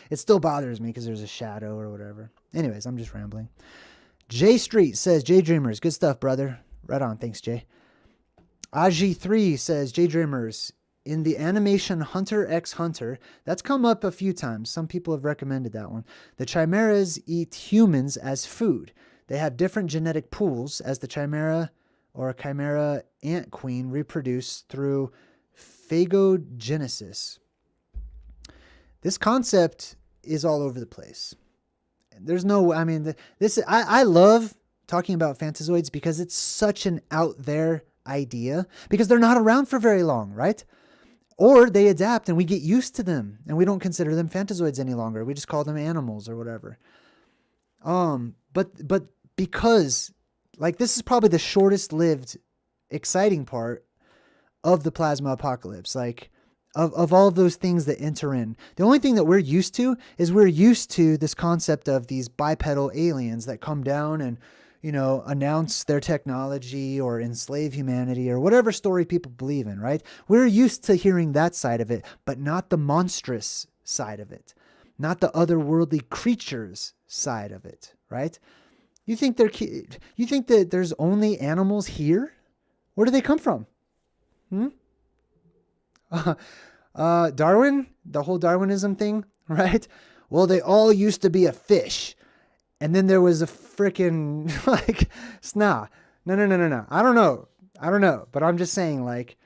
It still bothers me because there's a shadow or whatever. Anyways, I'm just rambling. J Street says, JayDreamerZ, good stuff, brother. Right on. Thanks, Jay. Aji3 says, JayDreamerZ, in the animation Hunter x Hunter, that's come up a few times. Some people have recommended that one. The chimeras eat humans as food. They have different genetic pools as the chimera or chimera ant queen reproduce through phagogenesis. This concept is all over the place. There's no, I mean, I love talking about fantasoids because it's such an out there idea because they're not around for very long, right? Or they adapt and we get used to them and we don't consider them fantasoids any longer. We just call them animals or whatever. But because like this is probably the shortest lived exciting part of the plasma apocalypse. Like of all of those things that enter in. The only thing that we're used to is we're used to this concept of these bipedal aliens that come down and, you know, announce their technology or enslave humanity or whatever story people believe in, right? We're used to hearing that side of it, but not the monstrous side of it, not the otherworldly creatures side of it, right? You think that there's only animals here? Where do they come from? Darwin, the whole Darwinism thing, right? Well, they all used to be a fish. And then there was a freaking, like, nah. No. I don't know. But I'm just saying, like,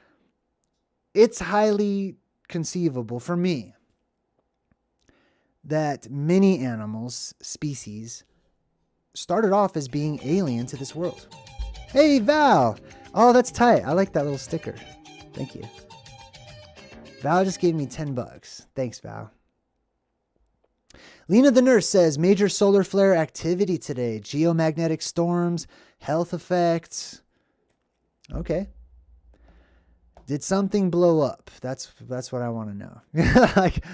it's highly conceivable for me that many animals, species, started off as being alien to this world. Hey, Val. Oh, that's tight. I like that little sticker. Thank you. Val just gave me $10. Thanks, Val. Lena the Nurse says, major solar flare activity today. Geomagnetic storms, health effects. Okay. Did something blow up? That's what I want to know. Like,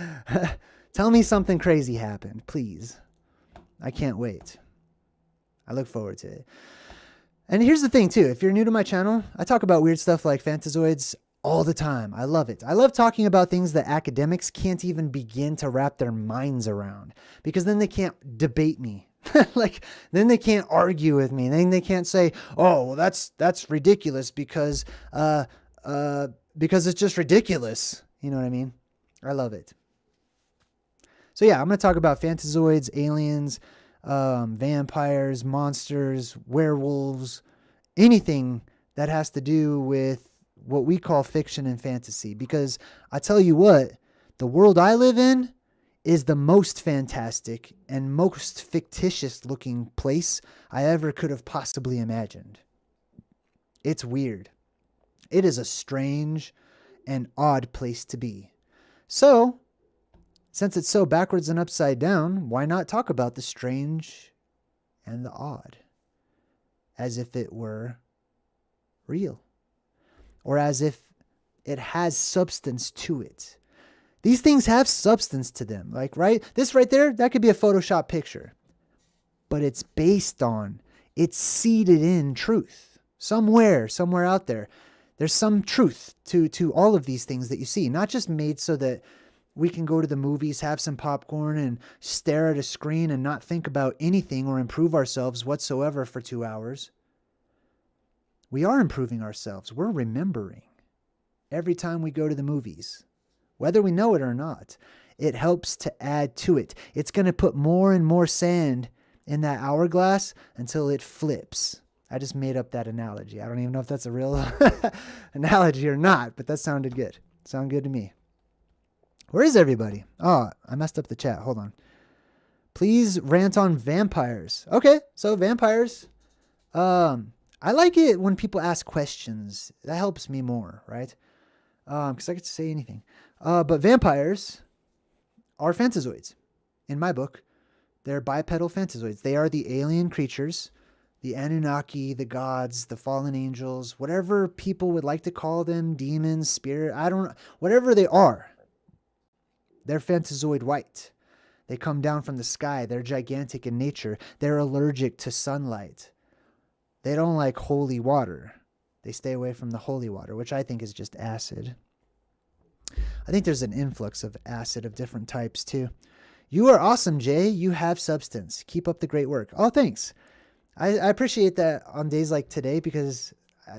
tell me something crazy happened, please. I can't wait. I look forward to it. And here's the thing, too. If you're new to my channel, I talk about weird stuff like fantasoids all the time. I love it. I love talking about things that academics can't even begin to wrap their minds around, because then they can't debate me. Like, then they can't argue with me. Then they can't say, oh, well, that's ridiculous because it's just ridiculous. You know what I mean? I love it. So yeah, I'm going to talk about fantasoids, aliens, vampires, monsters, werewolves, anything that has to do with what we call fiction and fantasy. Because I tell you what, the world I live in is the most fantastic and most fictitious looking place I ever could have possibly imagined. It's weird. It is a strange and odd place to be. So, since it's so backwards and upside down, why not talk about the strange and the odd as if it were real, or as if it has substance to it? These things have substance to them. Like, right? This right there, that could be a Photoshop picture, but it's based on, it's seated in truth. Somewhere out there, there's some truth to all of these things that you see, not just made so that we can go to the movies, have some popcorn, and stare at a screen and not think about anything or improve ourselves whatsoever for 2 hours. We are improving ourselves. We're remembering every time we go to the movies, whether we know it or not. It helps to add to it. It's going to put more and more sand in that hourglass until it flips. I just made up that analogy. I don't even know if that's a real analogy or not, but that sounded good. Sounded good to me. Where is everybody? Oh, I messed up the chat. Hold on. Please rant on vampires. Okay, so vampires. I like it when people ask questions. That helps me more, right? Because I get to say anything. But vampires are fantasoids. In my book, they're bipedal fantasoids. They are the alien creatures, the Anunnaki, the gods, the fallen angels, whatever people would like to call them, demons, spirit, whatever they are. They're fantasoid white. They come down from the sky. They're gigantic in nature. They're allergic to sunlight. They don't like holy water. They stay away from the holy water, which I think is just acid. I think there's an influx of acid of different types too. You are awesome, Jay. You have substance. Keep up the great work. Oh, thanks. I appreciate that on days like today, because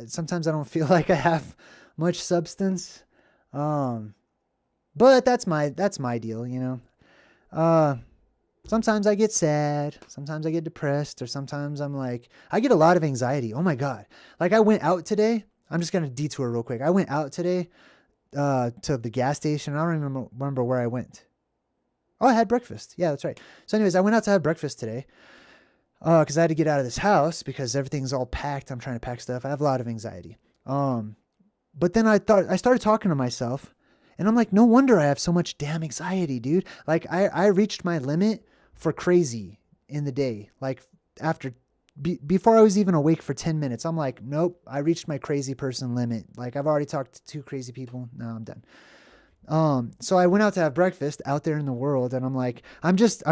sometimes I don't feel like I have much substance. But that's my deal, you know. Sometimes I get sad, sometimes I get depressed, or sometimes I get a lot of anxiety. Oh my God. Like, I went out today. I'm just going to detour real quick. I went out today to the gas station. I don't even remember where I went. Oh, I had breakfast. Yeah, that's right. So anyways, I went out to have breakfast today because I had to get out of this house because everything's all packed. I'm trying to pack stuff. I have a lot of anxiety. But then I started talking to myself. And I'm like, no wonder I have so much damn anxiety, dude. Like, I reached my limit for crazy in the day. Like, before I was even awake for 10 minutes, I'm like, nope, I reached my crazy person limit. Like, I've already talked to 2 crazy people. No, I'm done. So I went out to have breakfast out there in the world, and I'm like, I'm just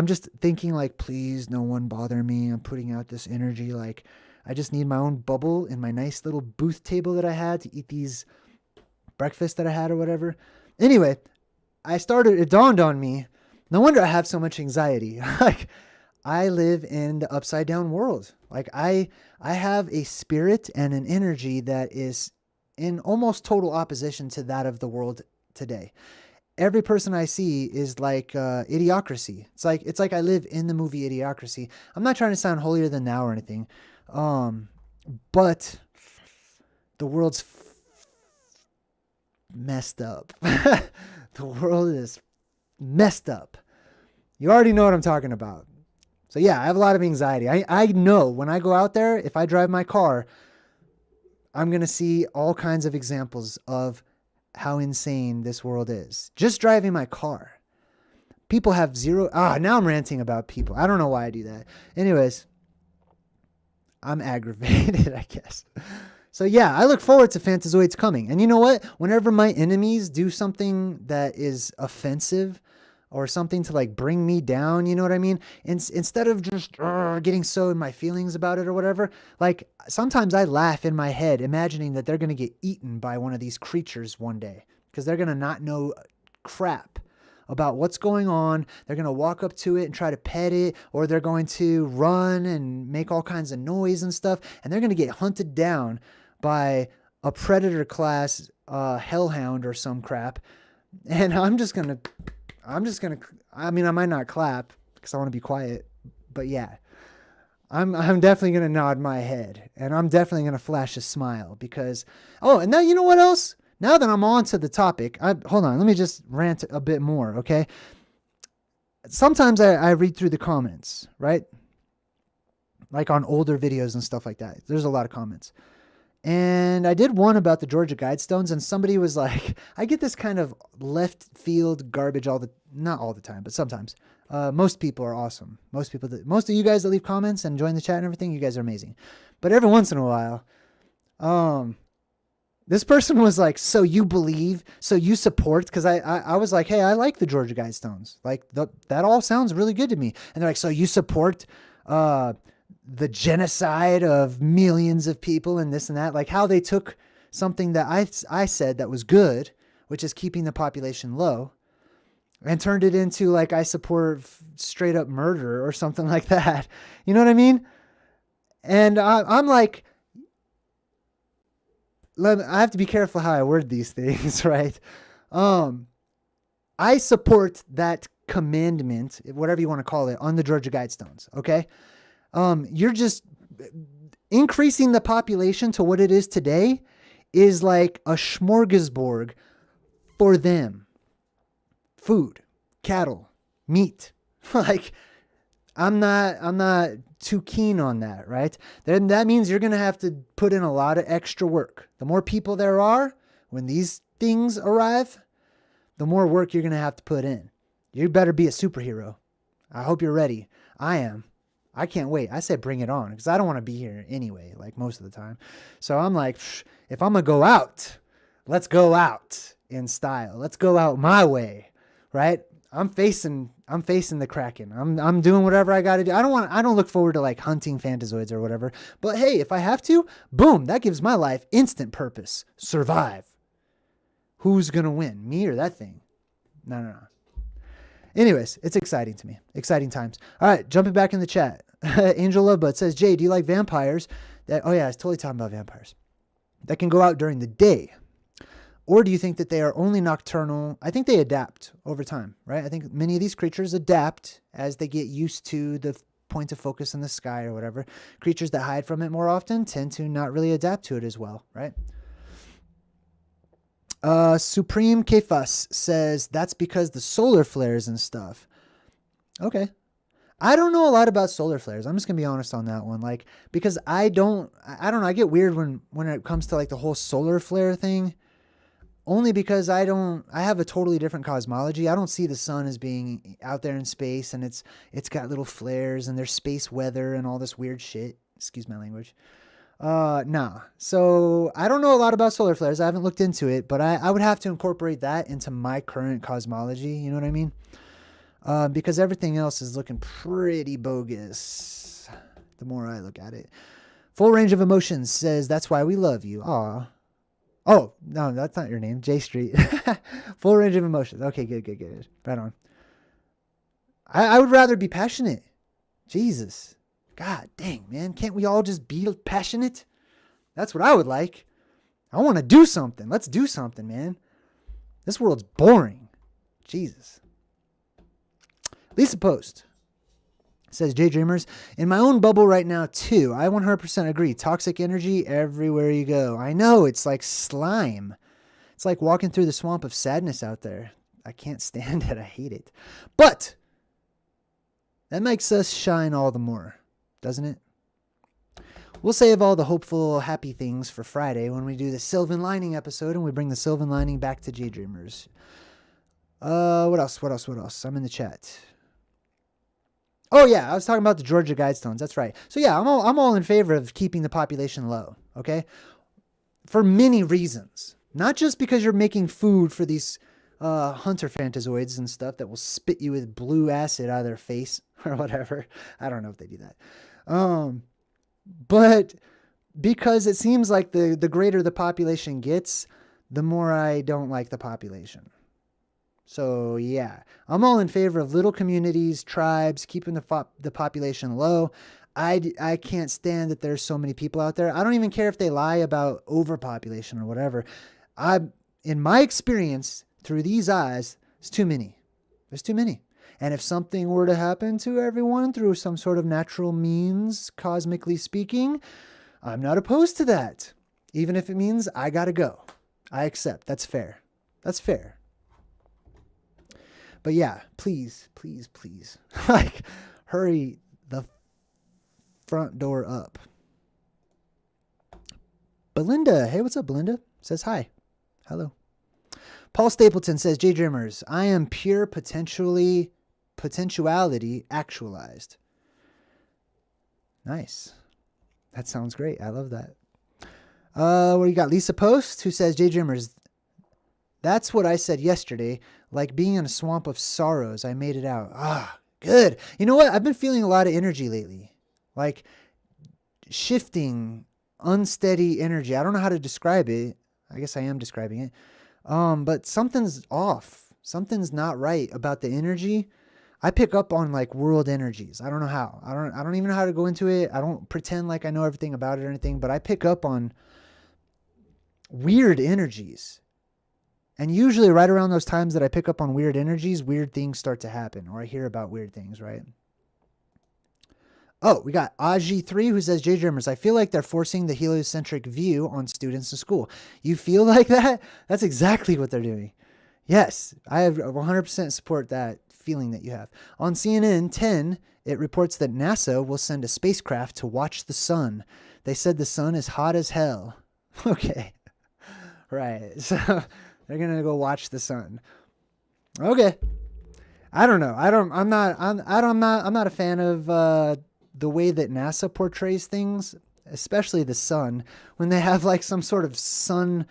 thinking, like, please, no one bother me. I'm putting out this energy. Like, I just need my own bubble in my nice little booth table that I had to eat these breakfast that I had or whatever. Anyway, it dawned on me, no wonder I have so much anxiety. Like, I live in the upside down world. Like, I have a spirit and an energy that is in almost total opposition to that of the world today. Every person I see is like Idiocracy. It's like I live in the movie Idiocracy. I'm not trying to sound holier than thou or anything, but the world's messed up. The world is messed up. You already know what I'm talking about. So yeah, I have a lot of anxiety. I know when I go out there, if I drive my car, I'm going to see all kinds of examples of how insane this world is. Just driving my car. People have zero... now I'm ranting about people. I don't know why I do that. Anyways, I'm aggravated, I guess. So yeah, I look forward to Fantazoids coming. And you know what? Whenever my enemies do something that is offensive or something to like bring me down, you know what I mean? Instead of just getting so in my feelings about it or whatever, like sometimes I laugh in my head imagining that they're going to get eaten by one of these creatures one day because they're going to not know crap about what's going on. They're going to walk up to it and try to pet it, or they're going to run and make all kinds of noise and stuff, and they're going to get hunted down by a predator class hellhound or some crap. And I'm just going to, I mean, I might not clap because I want to be quiet, but yeah, I'm definitely going to nod my head, and I'm definitely going to flash a smile because, and now you know what else? Now that I'm on to the topic, hold on, let me just rant a bit more, okay? Sometimes I read through the comments, right? Like on older videos and stuff like that. There's a lot of comments. And I did one about the Georgia Guidestones, and somebody was like, I get this kind of left field garbage not all the time, but sometimes. Most people are awesome. Most of you guys that leave comments and join the chat and everything, you guys are amazing. But every once in a while, this person was like, so you believe, so you support, because I was like, hey, I like the Georgia Guidestones. Like, that all sounds really good to me. And they're like, so you support the genocide of millions of people and this and that? Like how they took something that I said that was good, which is keeping the population low, and turned it into like I support straight up murder or something like that. You know what I mean? And I'm like, I have to be careful how I word these things, right? I support that commandment, whatever you want to call it, on the Georgia Guidestones, okay? You're just increasing the population to what it is today is like a smorgasbord for them. Food, cattle, meat. Like, I'm not too keen on that, right? Then that means you're going to have to put in a lot of extra work. The more people there are, when these things arrive, the more work you're going to have to put in. You better be a superhero. I hope you're ready. I am. I can't wait. I said bring it on because I don't want to be here anyway, like most of the time. So I'm like, if I'm going to go out, let's go out in style. Let's go out my way, right? I'm facing the Kraken. I'm doing whatever I got to do. I don't look forward to like hunting Fantazoids or whatever. But hey, if I have to, boom, that gives my life instant purpose. Survive. Who's going to win? Me or that thing? No. Anyways, it's exciting to me. Exciting times. All right, jumping back in the chat. Angel Lovebud says, Jay, do you like vampires? Oh yeah, I was totally talking about vampires. That can go out during the day. Or do you think that they are only nocturnal? I think they adapt over time, right? I think many of these creatures adapt as they get used to the point of focus in the sky or whatever. Creatures that hide from it more often tend to not really adapt to it as well, right? Supreme Kefas says that's because the solar flares and stuff. Okay. I don't know a lot about solar flares. I'm just going to be honest on that one. Like, because I don't know. I get weird when it comes to like the whole solar flare thing. Only because I have a totally different cosmology. I don't see the sun as being out there in space and it's got little flares and there's space weather and all this weird shit. Excuse my language. Nah. So I don't know a lot about solar flares. I haven't looked into it, but I would have to incorporate that into my current cosmology. You know what I mean? Because everything else is looking pretty bogus the more I look at it. Full Range of Emotions says, that's why we love you. Aw. Oh, no, that's not your name. J Street. Full Range of Emotions. Okay, good. Right on. I would rather be passionate. Jesus. God dang, man. Can't we all just be passionate? That's what I would like. I want to do something. Let's do something, man. This world's boring. Jesus. Lisa Post says, JayDreamerZ, in my own bubble right now too. I 100% agree. Toxic energy everywhere you go. I know, it's like slime. It's like walking through the swamp of sadness out there. I can't stand it. I hate it. But that makes us shine all the more, doesn't it? We'll save all the hopeful, happy things for Friday when we do the Sylvan Lining episode and we bring the Sylvan Lining back to JayDreamerZ. What else? I'm in the chat. Oh yeah, I was talking about the Georgia Guidestones. That's right. So yeah, I'm all in favor of keeping the population low. Okay, for many reasons. Not just because you're making food for these hunter fantasoids and stuff that will spit you with blue acid out of their face or whatever. I don't know if they do that. But because it seems like the greater the population gets, the more I don't like the population. So yeah, I'm all in favor of little communities, tribes, keeping the population low. I can't stand that there's so many people out there. I don't even care if they lie about overpopulation or whatever. In my experience, through these eyes, it's too many. There's too many. And if something were to happen to everyone through some sort of natural means, cosmically speaking, I'm not opposed to that. Even if it means I gotta go. I accept. That's fair. That's fair. But yeah, please, please, please. Like, hurry the front door up. Belinda. Hey, what's up, Belinda? Says hi. Hello. Paul Stapleton says, JayDreamerZ, I am pure potentiality actualized. Nice. That sounds great. I love that. What do you got? Lisa Post, who says, JayDreamerZ, that's what I said yesterday. Like being in a swamp of sorrows. I made it out. Ah, good. You know what? I've been feeling a lot of energy lately. Like shifting, unsteady energy. I don't know how to describe it. I guess I am describing it. But something's off. Something's not right about the energy. I pick up on like world energies. I don't know how. I don't even know how to go into it. I don't pretend like I know everything about it or anything, but I pick up on weird energies. And usually right around those times that I pick up on weird energies, weird things start to happen, or I hear about weird things, right? Oh, we got Aji3 who says, JayDreamerZ, I feel like they're forcing the heliocentric view on students in school. You feel like that? That's exactly what they're doing. Yes, I have 100% support that feeling that you have. On CNN 10, it reports that NASA will send a spacecraft to watch the sun. They said the sun is hot as hell. Okay. Right. So they're going to go watch the sun. Okay. I don't know. I'm not a fan of the way that NASA portrays things, especially the sun, when they have like some sort of sun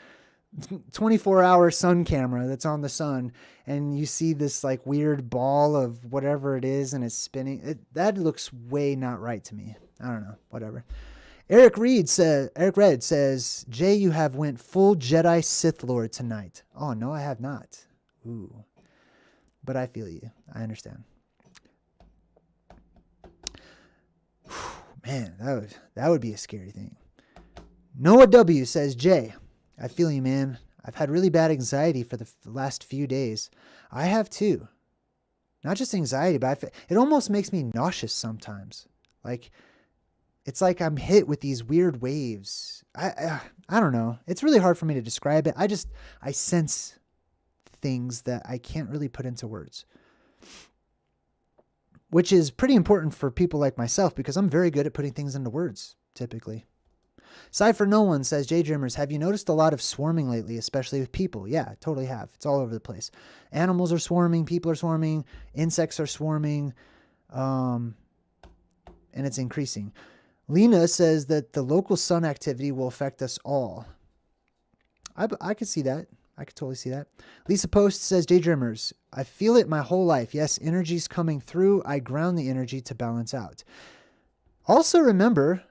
24-hour sun camera that's on the sun, and you see this like weird ball of whatever it is and it's spinning. That looks way not right to me. I don't know, whatever. Eric Red says, Jay, you have went full Jedi Sith Lord tonight. Oh no, I have not. Ooh. But I feel you. I understand. Man, that would be a scary thing. Noah W says, Jay, I feel you, man. I've had really bad anxiety for the last few days. I have too. Not just anxiety, but it almost makes me nauseous sometimes. Like, it's like I'm hit with these weird waves. I don't know. It's really hard for me to describe it. I sense things that I can't really put into words, which is pretty important for people like myself because I'm very good at putting things into words, typically. Cypher No One says, JayDreamerZ, have you noticed a lot of swarming lately, especially with people? Yeah, I totally have. It's all over the place. Animals are swarming, people are swarming, insects are swarming, and it's increasing. Lena says that the local sun activity will affect us all. I could see that. I could totally see that. Lisa Post says, JayDreamerZ, I feel it my whole life. Yes, energy's coming through. I ground the energy to balance out. Also remember,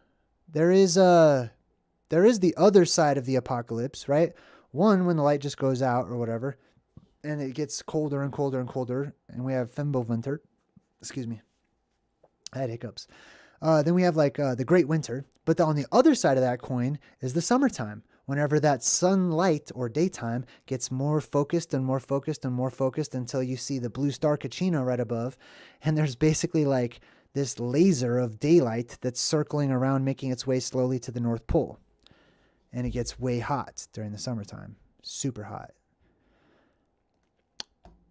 there is the other side of the apocalypse, right? One, when the light just goes out or whatever, and it gets colder and colder and colder, and we have Fimbulwinter. Excuse me. I had hiccups. Then we have like the Great Winter. But on the other side of that coin is the summertime, whenever that sunlight or daytime gets more focused and more focused and more focused until you see the blue star Caccino right above. And there's basically like this laser of daylight that's circling around, making its way slowly to the North Pole. And it gets way hot during the summertime. Super hot.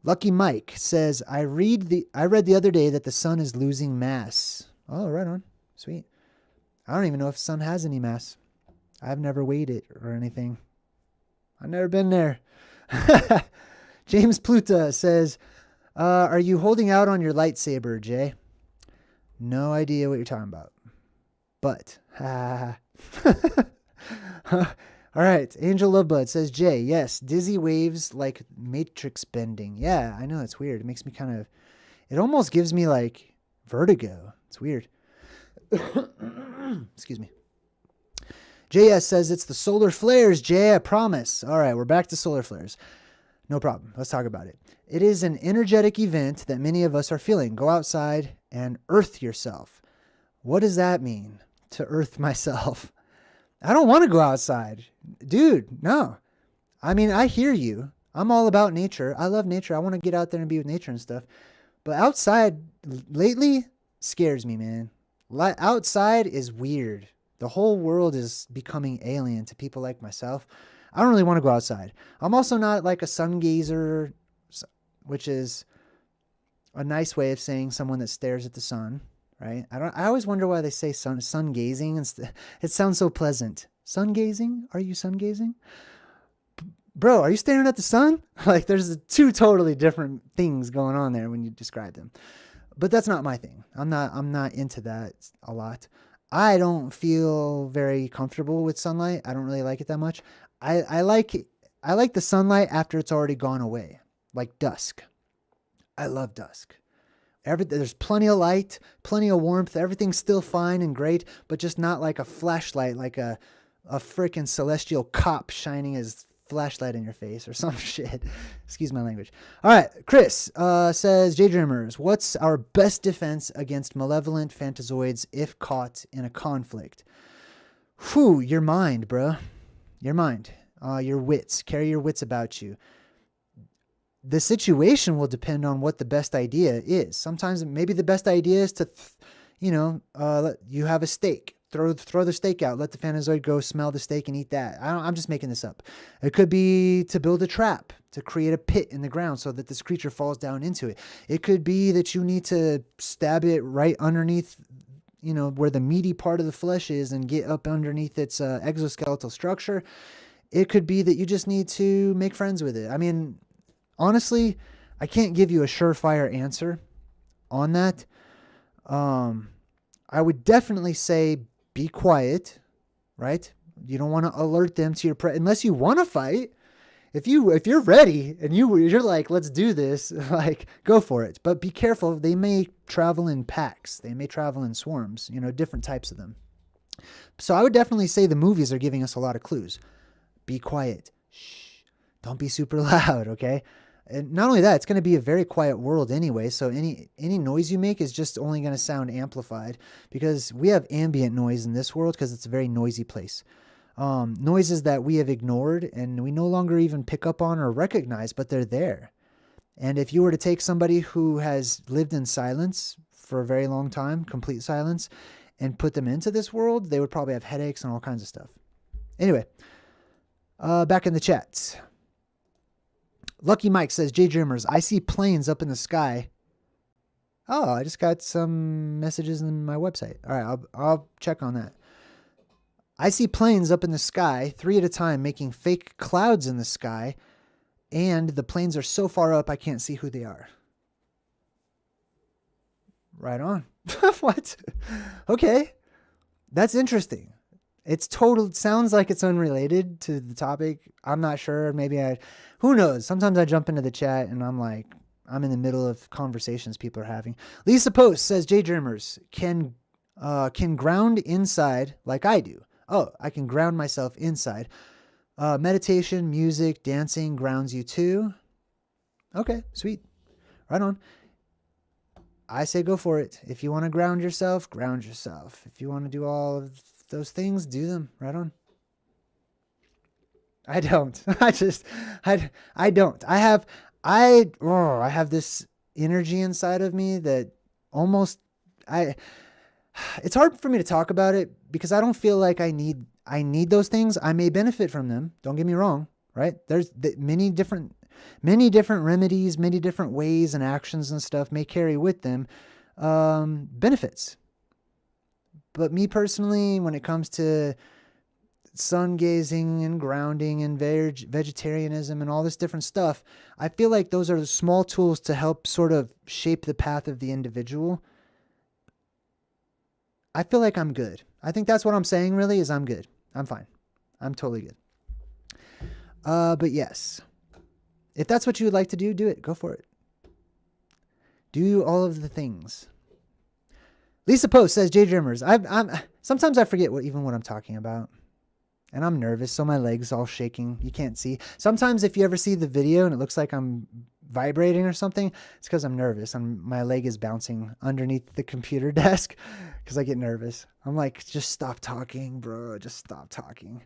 Lucky Mike says, I read the other day that the sun is losing mass. Oh, right on. Sweet. I don't even know if the sun has any mass. I've never weighed it or anything. I've never been there. James Pluta says, are you holding out on your lightsaber, Jay? No idea what you're talking about. But, all right. Angel Lovebud says, Jay, yes, dizzy waves like matrix bending. Yeah, I know. It's weird. It makes me kind of, it almost gives me like vertigo. It's weird. Excuse me. JS says it's the solar flares, Jay, I promise. All right, we're back to solar flares. No problem. Let's talk about it. It is an energetic event that many of us are feeling. Go outside and earth yourself. What does that mean, to earth myself? I don't want to go outside. Dude, no. I mean, I hear you. I'm all about nature. I love nature. I want to get out there and be with nature and stuff. But outside lately scares me, man. Outside is weird. The whole world is becoming alien to people like myself. I don't really want to go outside. I'm also not like a sun gazer, which is a nice way of saying someone that stares at the sun, right? I always wonder why they say sun gazing. It sounds so pleasant. Sun gazing? Are you sun gazing? Bro, are you staring at the sun? Like there's two totally different things going on there when you describe them. But that's not my thing. I'm not into that a lot. I don't feel very comfortable with sunlight. I don't really like it that much. I like the sunlight after it's already gone away, like dusk. I love dusk. There's plenty of light, plenty of warmth. Everything's still fine and great, but just not like a flashlight, like a freaking celestial cop shining his flashlight in your face or some shit. Excuse my language. All right. Chris says, JayDreamerZ, what's our best defense against malevolent fantasoids if caught in a conflict? Whew, your mind, bro. Your mind. Your wits. Carry your wits about you. The situation will depend on what the best idea is. Sometimes maybe the best idea is to, you have a steak. Throw the steak out. Let the fantasoid go smell the steak and eat that. I'm just making this up. It could be to build a trap, to create a pit in the ground so that this creature falls down into it. It could be that you need to stab it right underneath, where the meaty part of the flesh is and get up underneath its exoskeletal structure. It could be that you just need to make friends with it. I mean, honestly, I can't give you a surefire answer on that. I would definitely say be quiet, right? You don't want to alert them to your unless you want to fight. If you're ready and you're like, let's do this, like go for it. But be careful. They may travel in packs. They may travel in swarms, different types of them. So I would definitely say the movies are giving us a lot of clues. Be quiet. Shh. Don't be super loud, okay? And not only that, it's going to be a very quiet world anyway, so any noise you make is just only going to sound amplified because we have ambient noise in this world because it's a very noisy place. Noises that we have ignored and we no longer even pick up on or recognize, but they're there. And if you were to take somebody who has lived in silence for a very long time, complete silence, and put them into this world, they would probably have headaches and all kinds of stuff. Anyway, back in the chats. Lucky Mike says, JayDreamerZ, I see planes up in the sky. Oh, I just got some messages in my website. All right, I'll check on that. I see planes up in the sky, 3 at a time, making fake clouds in the sky, and the planes are so far up I can't see who they are. Right on. What? Okay. That's interesting. It sounds like it's unrelated to the topic. I'm not sure. Who knows? Sometimes I jump into the chat and I'm in the middle of conversations people are having. Lisa Post says, JayDreamerZ, can ground inside like I do. Oh, I can ground myself inside. Meditation, music, dancing grounds you too. Okay, sweet. Right on. I say go for it. If you want to ground yourself, ground yourself. If you want to do all of those things, do them. Right on. I don't. I don't. I have this energy inside of me that almost, it's hard for me to talk about it because I don't feel like I need those things. I may benefit from them. Don't get me wrong, right? There's many different remedies, many different ways and actions and stuff may carry with them benefits. But me personally, when it comes to sun gazing and grounding and vegetarianism and all this different stuff, I feel like those are the small tools to help sort of shape the path of the individual. I feel like I'm good. I think that's what I'm saying really is I'm good. I'm fine. I'm totally good. But yes, if that's what you would like to do it. Go for it. Do all of the things. Lisa Post says, JayDreamerZ, sometimes I forget what I'm talking about. And I'm nervous, so my leg's all shaking. You can't see. Sometimes if you ever see the video and it looks like I'm vibrating or something, it's because I'm nervous. My leg is bouncing underneath the computer desk because I get nervous. I'm like, just stop talking, bro. Just stop talking.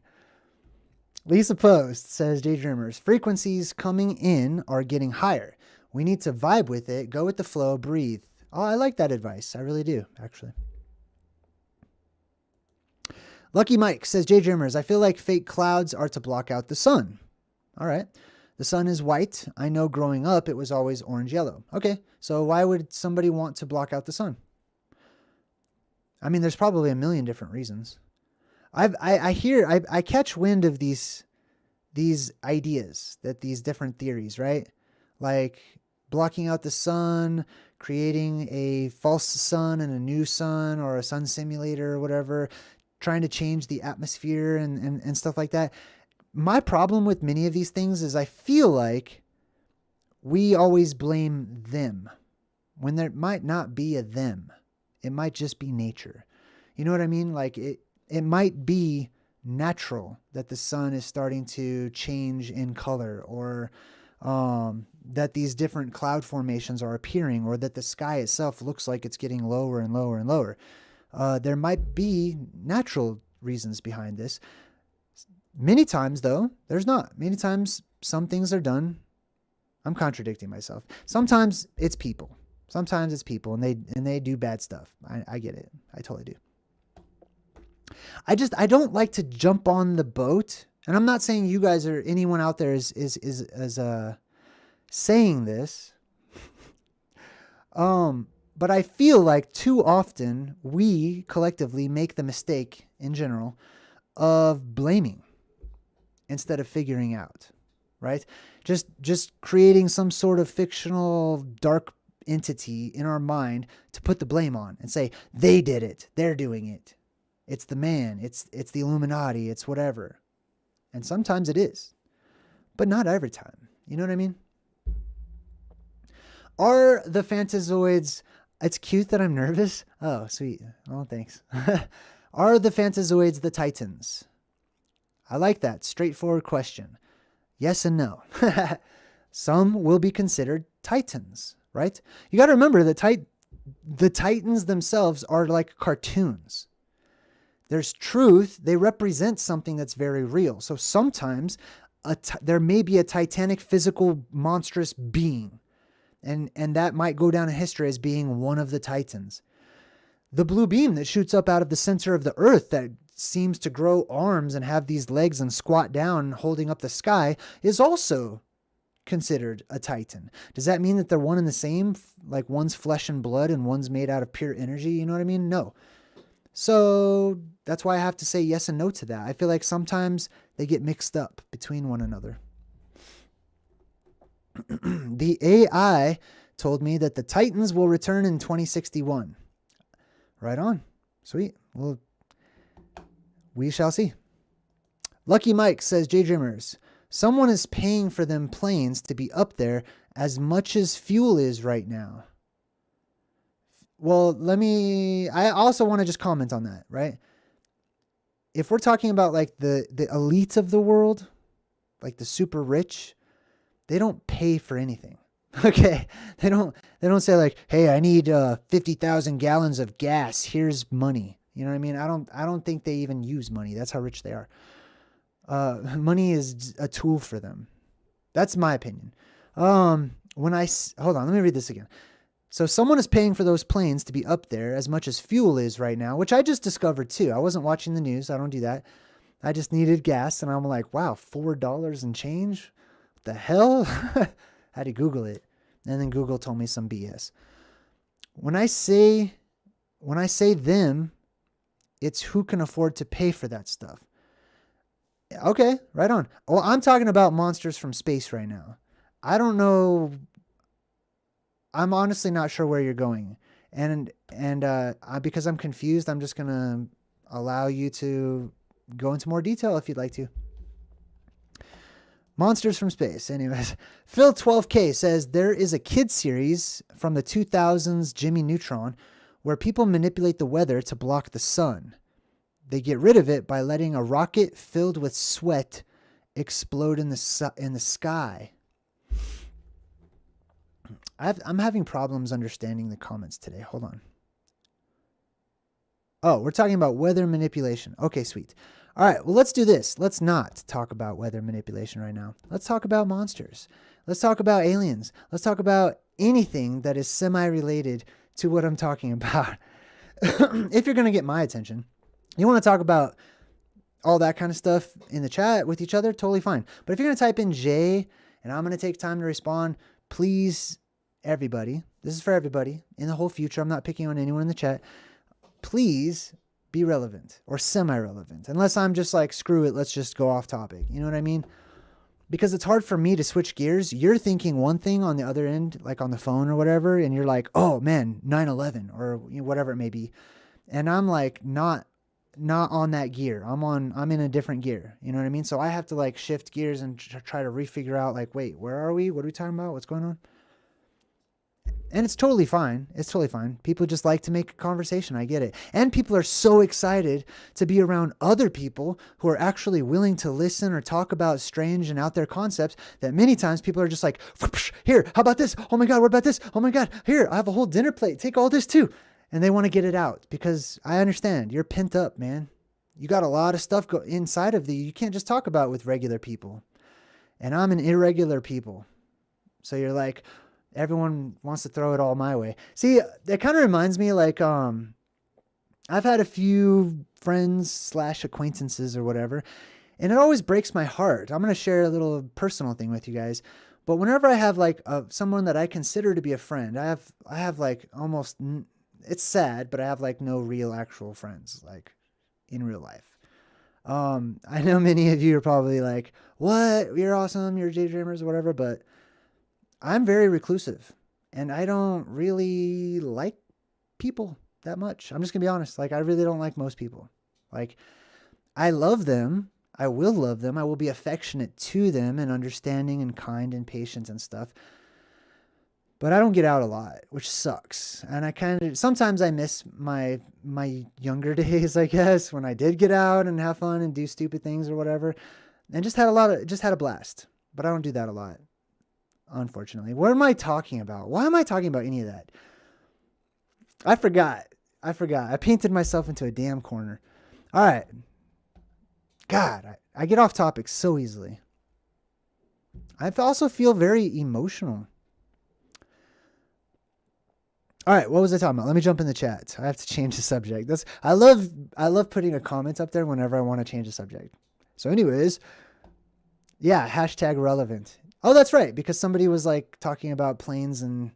Lisa Post says, JayDreamerZ, frequencies coming in are getting higher. We need to vibe with it, go with the flow, breathe. Oh, I like that advice. I really do, actually. Lucky Mike says, JayDreamerZ, I feel like fake clouds are to block out the sun. All right. The sun is white. I know growing up it was always orange-yellow. Okay, so why would somebody want to block out the sun? I mean, there's probably a million different reasons. I catch wind of these ideas, that these different theories, right? Like blocking out the sun, creating a false sun and a new sun, or a sun simulator or whatever, trying to change the atmosphere and stuff like that. My problem with many of these things is I feel like we always blame them when there might not be a them. It might just be nature. You know what I mean? Like it might be natural that the sun is starting to change in color, or that these different cloud formations are appearing, or that the sky itself looks like it's getting lower and lower and lower. There might be natural reasons behind this. Many times, though, there's not. Many times, some things are done. I'm contradicting myself. Sometimes it's people. Sometimes it's people, and they do bad stuff. I get it. I totally do. I don't like to jump on the boat, and I'm not saying you guys or anyone out there is saying this. But I feel like too often we collectively make the mistake in general of blaming instead of figuring out, right? Just creating some sort of fictional dark entity in our mind to put the blame on and say, they did it. They're doing it. It's the man. It's the Illuminati. It's whatever. And sometimes it is, but not every time. You know what I mean? Are the Fantazoids... It's cute that I'm nervous. Oh, sweet. Oh, thanks. Are the Fantazoids the Titans? I like that. Straightforward question. Yes and no. Some will be considered Titans, right? You got to remember that the Titans themselves are like cartoons. There's truth. They represent something that's very real. So sometimes there may be a titanic, physical, monstrous being. And that might go down in history as being one of the Titans. The blue beam that shoots up out of the center of the earth that seems to grow arms and have these legs and squat down holding up the sky is also considered a Titan. Does that mean that they're one and the same? Like one's flesh and blood and one's made out of pure energy? You know what I mean? No. So that's why I have to say yes and no to that. I feel like sometimes they get mixed up between one another. The AI told me that the Titans will return in 2061. Right on. Sweet. Well, we shall see. Lucky Mike says, JayDreamerZ, someone is paying for them planes to be up there as much as fuel is right now. Well, I also want to just comment on that, right? If we're talking about like the elite of the world, like the super rich, they don't pay for anything. Okay. They don't say like, hey, I need 50,000 gallons of gas. Here's money. You know what I mean? I don't think they even use money. That's how rich they are. Money is a tool for them. That's my opinion. Hold on, let me read this again. So someone is paying for those planes to be up there as much as fuel is right now, which I just discovered too. I wasn't watching the news. I don't do that. I just needed gas, and I'm like, wow, $4 and change? What the hell? I had to Google it, and then Google told me some BS. When I say them, it's who can afford to pay for that stuff. Okay, right on. Well, I'm talking about monsters from space right now. I don't know. I'm honestly not sure where you're going. And because I'm confused, I'm just going to allow you to go into more detail if you'd like to. Monsters from space. Anyways, Phil 12K says there is a kid series from the 2000s Jimmy Neutron where people manipulate the weather to block the sun. They get rid of it by letting a rocket filled with sweat explode in the sky. I'm having problems understanding the comments today. Hold on. Oh, we're talking about weather manipulation. Okay, sweet. All right, well, let's do this. Let's not talk about weather manipulation right now. Let's talk about monsters. Let's talk about aliens. Let's talk about anything that is semi-related to what I'm talking about. If you're going to get my attention, you want to talk about all that kind of stuff in the chat with each other, totally fine. But if you're going to type in Jay, and I'm going to take time to respond, please, everybody, this is for everybody in the whole future. I'm not picking on anyone in the chat. Please be relevant or semi-relevant. Unless I'm just like, screw it, let's just go off topic. You know what I mean? Because it's hard for me to switch gears. You're thinking one thing on the other end, like on the phone or whatever, and you're like, oh man, 9/11 or whatever it may be. And I'm like, not on that gear. I'm in a different gear. You know what I mean? So I have to like shift gears and try to refigure out like, wait, where are we? What are we talking about? What's going on? And it's totally fine. It's totally fine. People just like to make a conversation. I get it. And people are so excited to be around other people who are actually willing to listen or talk about strange and out there concepts that many times people are just like, here, how about this? Oh my God, what about this? Oh my God, here, I have a whole dinner plate. Take all this too. And they want to get it out because I understand you're pent up, man. You got a lot of stuff inside of you can't just talk about with regular people. And I'm an irregular people. So you're like, everyone wants to throw it all my way. See, that kind of reminds me like, I've had a few friends / acquaintances or whatever, and it always breaks my heart. I'm going to share a little personal thing with you guys. But whenever I have like someone that I consider to be a friend, I have like almost, it's sad, but I have like no real actual friends like in real life. I know many of you are probably like, what? You're awesome. You're JayDreamerZ or whatever, but I'm very reclusive and I don't really like people that much. I'm just gonna be honest. Like, I really don't like most people. Like, I love them. I will love them. I will be affectionate to them and understanding and kind and patient and stuff. But I don't get out a lot, which sucks. And I sometimes I miss my younger days, I guess, when I did get out and have fun and do stupid things or whatever. And just had a blast. But I don't do that a lot. Unfortunately. What am I talking about? Why am I talking about any of that? I forgot. I painted myself into a damn corner. All right. God, I get off topic so easily. I also feel very emotional. All right, what was I talking about? Let me jump in the chat. I have to change the subject. I love putting a comment up there whenever I want to change the subject. So anyways, yeah, #relevant. Oh, that's right, because somebody was like talking about planes and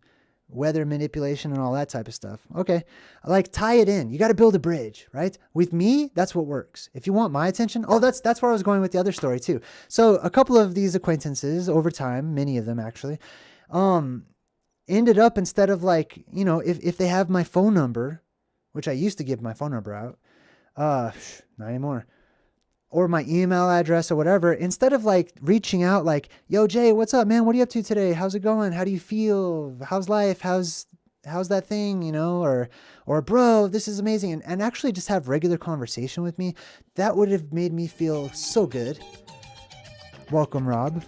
weather manipulation and all that type of stuff. Okay, like tie it in. You got to build a bridge, right? With me, that's what works. If you want my attention, that's where I was going with the other story too. So a couple of these acquaintances over time, many of them actually, ended up instead of like, if they have my phone number, which I used to give my phone number out, not anymore, or my email address or whatever, instead of like reaching out like, yo, Jay, what's up, man? What are you up to today? How's it going? How do you feel? How's life? How's that thing, or bro, this is amazing. And actually just have regular conversation with me. That would have made me feel so good. Welcome, Robber.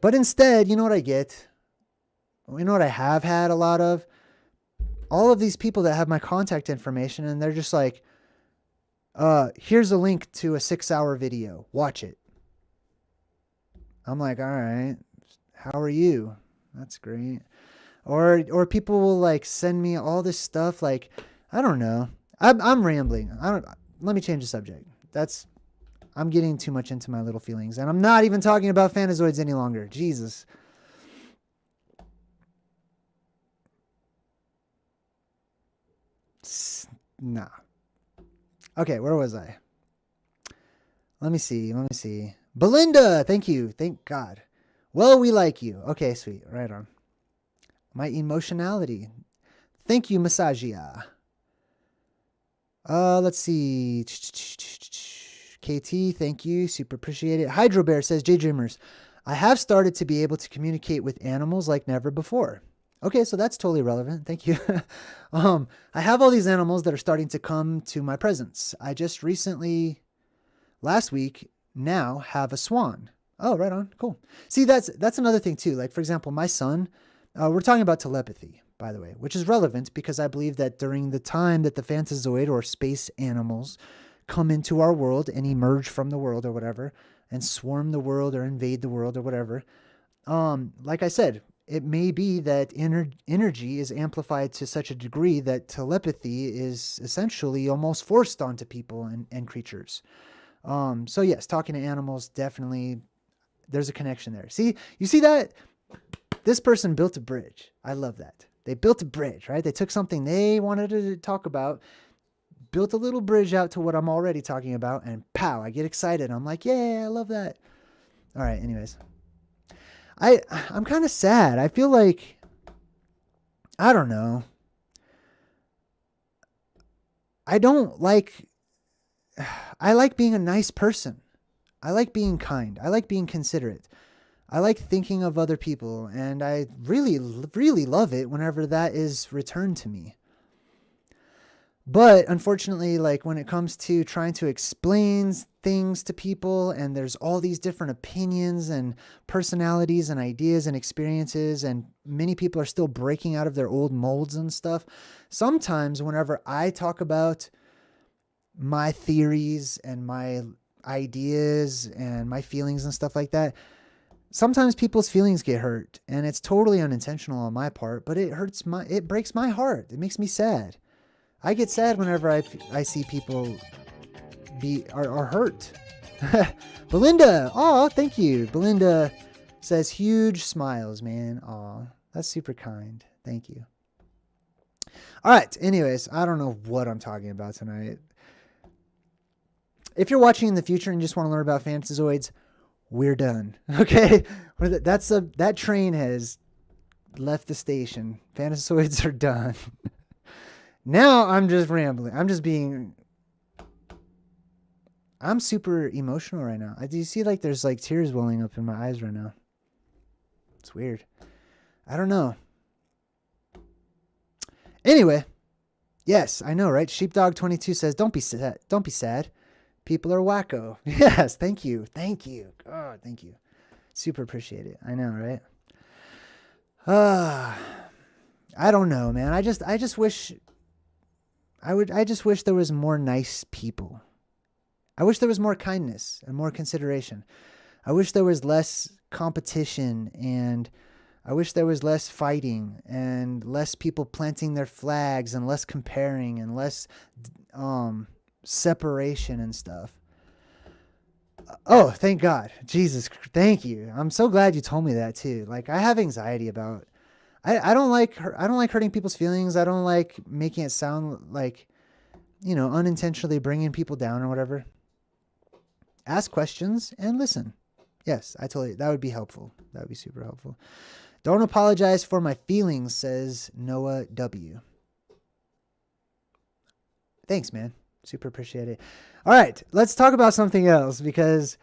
But instead, you know what I get? You know what I have had a lot of? all of these people that have my contact information, and they're just like, here's a link to a 6-hour video. Watch it. I'm like, all right, how are you? That's great. Or people will like send me all this stuff. Like, I don't know. I'm rambling. Let me change the subject. I'm getting too much into my little feelings, and I'm not even talking about Fantazoids any longer. Jesus. Nah. Okay, where was I? Let me see. Belinda, thank you. Thank God. Well, we like you. Okay, sweet. Right on. My emotionality. Thank you, Massagia. Let's see. KT, thank you. Super appreciate it. Hydro Bear says, JayDreamerZ, I have started to be able to communicate with animals like never before. Okay, so that's totally relevant. Thank you. I have all these animals that are starting to come to my presence. I just recently, last week, now have a swan. Oh, right on. Cool. See, that's another thing too. Like, for example, my son, we're talking about telepathy, by the way, which is relevant because I believe that during the time that the fantasoid or space animals come into our world and emerge from the world or whatever, and swarm the world or invade the world or whatever, like I said, it may be that energy is amplified to such a degree that telepathy is essentially almost forced onto people and creatures. So yes, talking to animals, definitely there's a connection there. See, you see that? This person built a bridge. I love that. They built a bridge, right? They took something they wanted to talk about, built a little bridge out to what I'm already talking about, and pow, I get excited. I'm like, yeah, I love that. All right, anyways. I'm kind of sad. I feel like, I don't know. I like being a nice person. I like being kind. I like being considerate. I like thinking of other people, and I really, really love it whenever that is returned to me. But unfortunately, like when it comes to trying to explain things to people, and there's all these different opinions and personalities and ideas and experiences, and many people are still breaking out of their old molds and stuff. Sometimes whenever I talk about my theories and my ideas and my feelings and stuff like that, sometimes people's feelings get hurt, and it's totally unintentional on my part, but it breaks my heart. It makes me sad. I get sad whenever I see people are hurt. Belinda, oh, thank you. Belinda says huge smiles, man. Oh, that's super kind. Thank you. All right. Anyways, I don't know what I'm talking about tonight. If you're watching in the future and just want to learn about fantasoids, we're done. Okay, that train has left the station. Fantasoids are done. Now I'm just rambling. I'm super emotional right now. Do you see like there's like tears welling up in my eyes right now? It's weird. I don't know. Anyway, yes, I know, right? Sheepdog22 says, don't be sad. Don't be sad. People are wacko. Yes, thank you. Thank you. God, thank you. Super appreciate it. I know, right? I don't know, man. I just wish there was more nice people. I wish there was more kindness and more consideration. I wish there was less competition, and I wish there was less fighting and less people planting their flags and less comparing and less separation and stuff. Oh, thank God. Jesus, thank you. I'm so glad you told me that too. Like, I have anxiety about I don't like hurting people's feelings. I don't like making it sound like, unintentionally bringing people down or whatever. Ask questions and listen. Yes, that would be helpful. That would be super helpful. Don't apologize for my feelings, says Noah W. Thanks, man. Super appreciate it. All right, let's talk about something else, because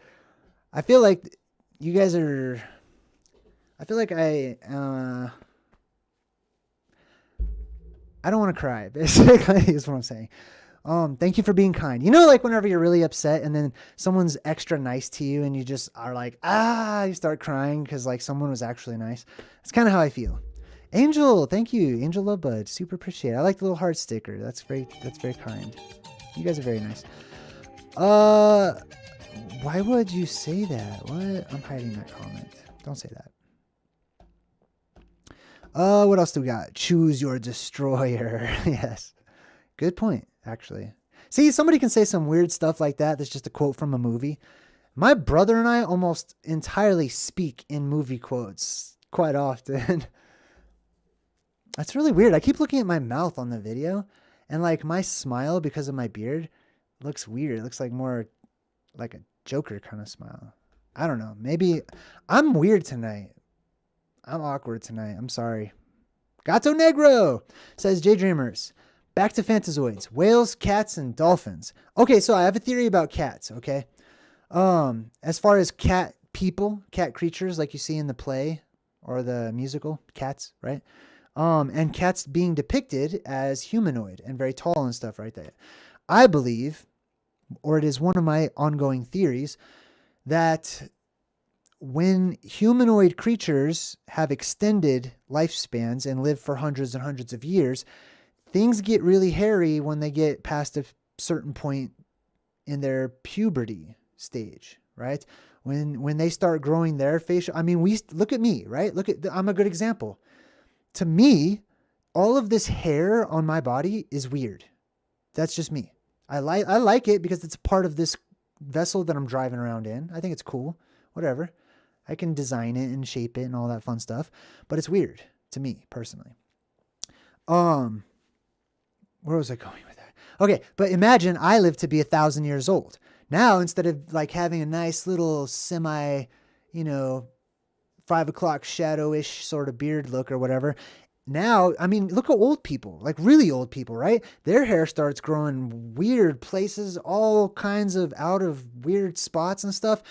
I feel like you guys are... I feel like I don't want to cry, basically, is what I'm saying. Thank you for being kind. Like whenever you're really upset and then someone's extra nice to you and you just are like, you start crying because like someone was actually nice. It's kind of how I feel. Angel, thank you. Angel Love Bud. Super appreciate it. I like the little heart sticker. That's very kind. You guys are very nice. Why would you say that? What? I'm hiding that comment. Don't say that. What else do we got? Choose your destroyer. Yes. Good point, actually. See, somebody can say some weird stuff like that. That's just a quote from a movie. My brother and I almost entirely speak in movie quotes quite often. That's really weird. I keep looking at my mouth on the video, and like my smile, because of my beard, looks weird. It looks like more like a Joker kind of smile. I don't know. Maybe I'm weird tonight. I'm awkward tonight. I'm sorry. Gato Negro says JayDreamerZ. Back to Fantazoids. Whales, cats, and dolphins. Okay, so I have a theory about cats, okay? As far as cat people, cat creatures like you see in the play or the musical, Cats, right? And cats being depicted as humanoid and very tall and stuff right there. I believe, or it is one of my ongoing theories, that when humanoid creatures have extended lifespans and live for hundreds and hundreds of years, things get really hairy when they get past a certain point in their puberty stage, right? When they start growing their facial, I mean, look at me, right? I'm a good example. To me, all of this hair on my body is weird. That's just me. I like it because it's a part of this vessel that I'm driving around in. I think it's cool. Whatever. I can design it and shape it and all that fun stuff, but it's weird to me personally. Where was I going with that? Okay, but imagine I live to be 1,000 years old. Now, instead of like having a nice little 5 o'clock shadow-ish sort of beard look or whatever. Now, I mean, look at old people, like really old people, right? Their hair starts growing weird places, all kinds of out of weird spots and stuff.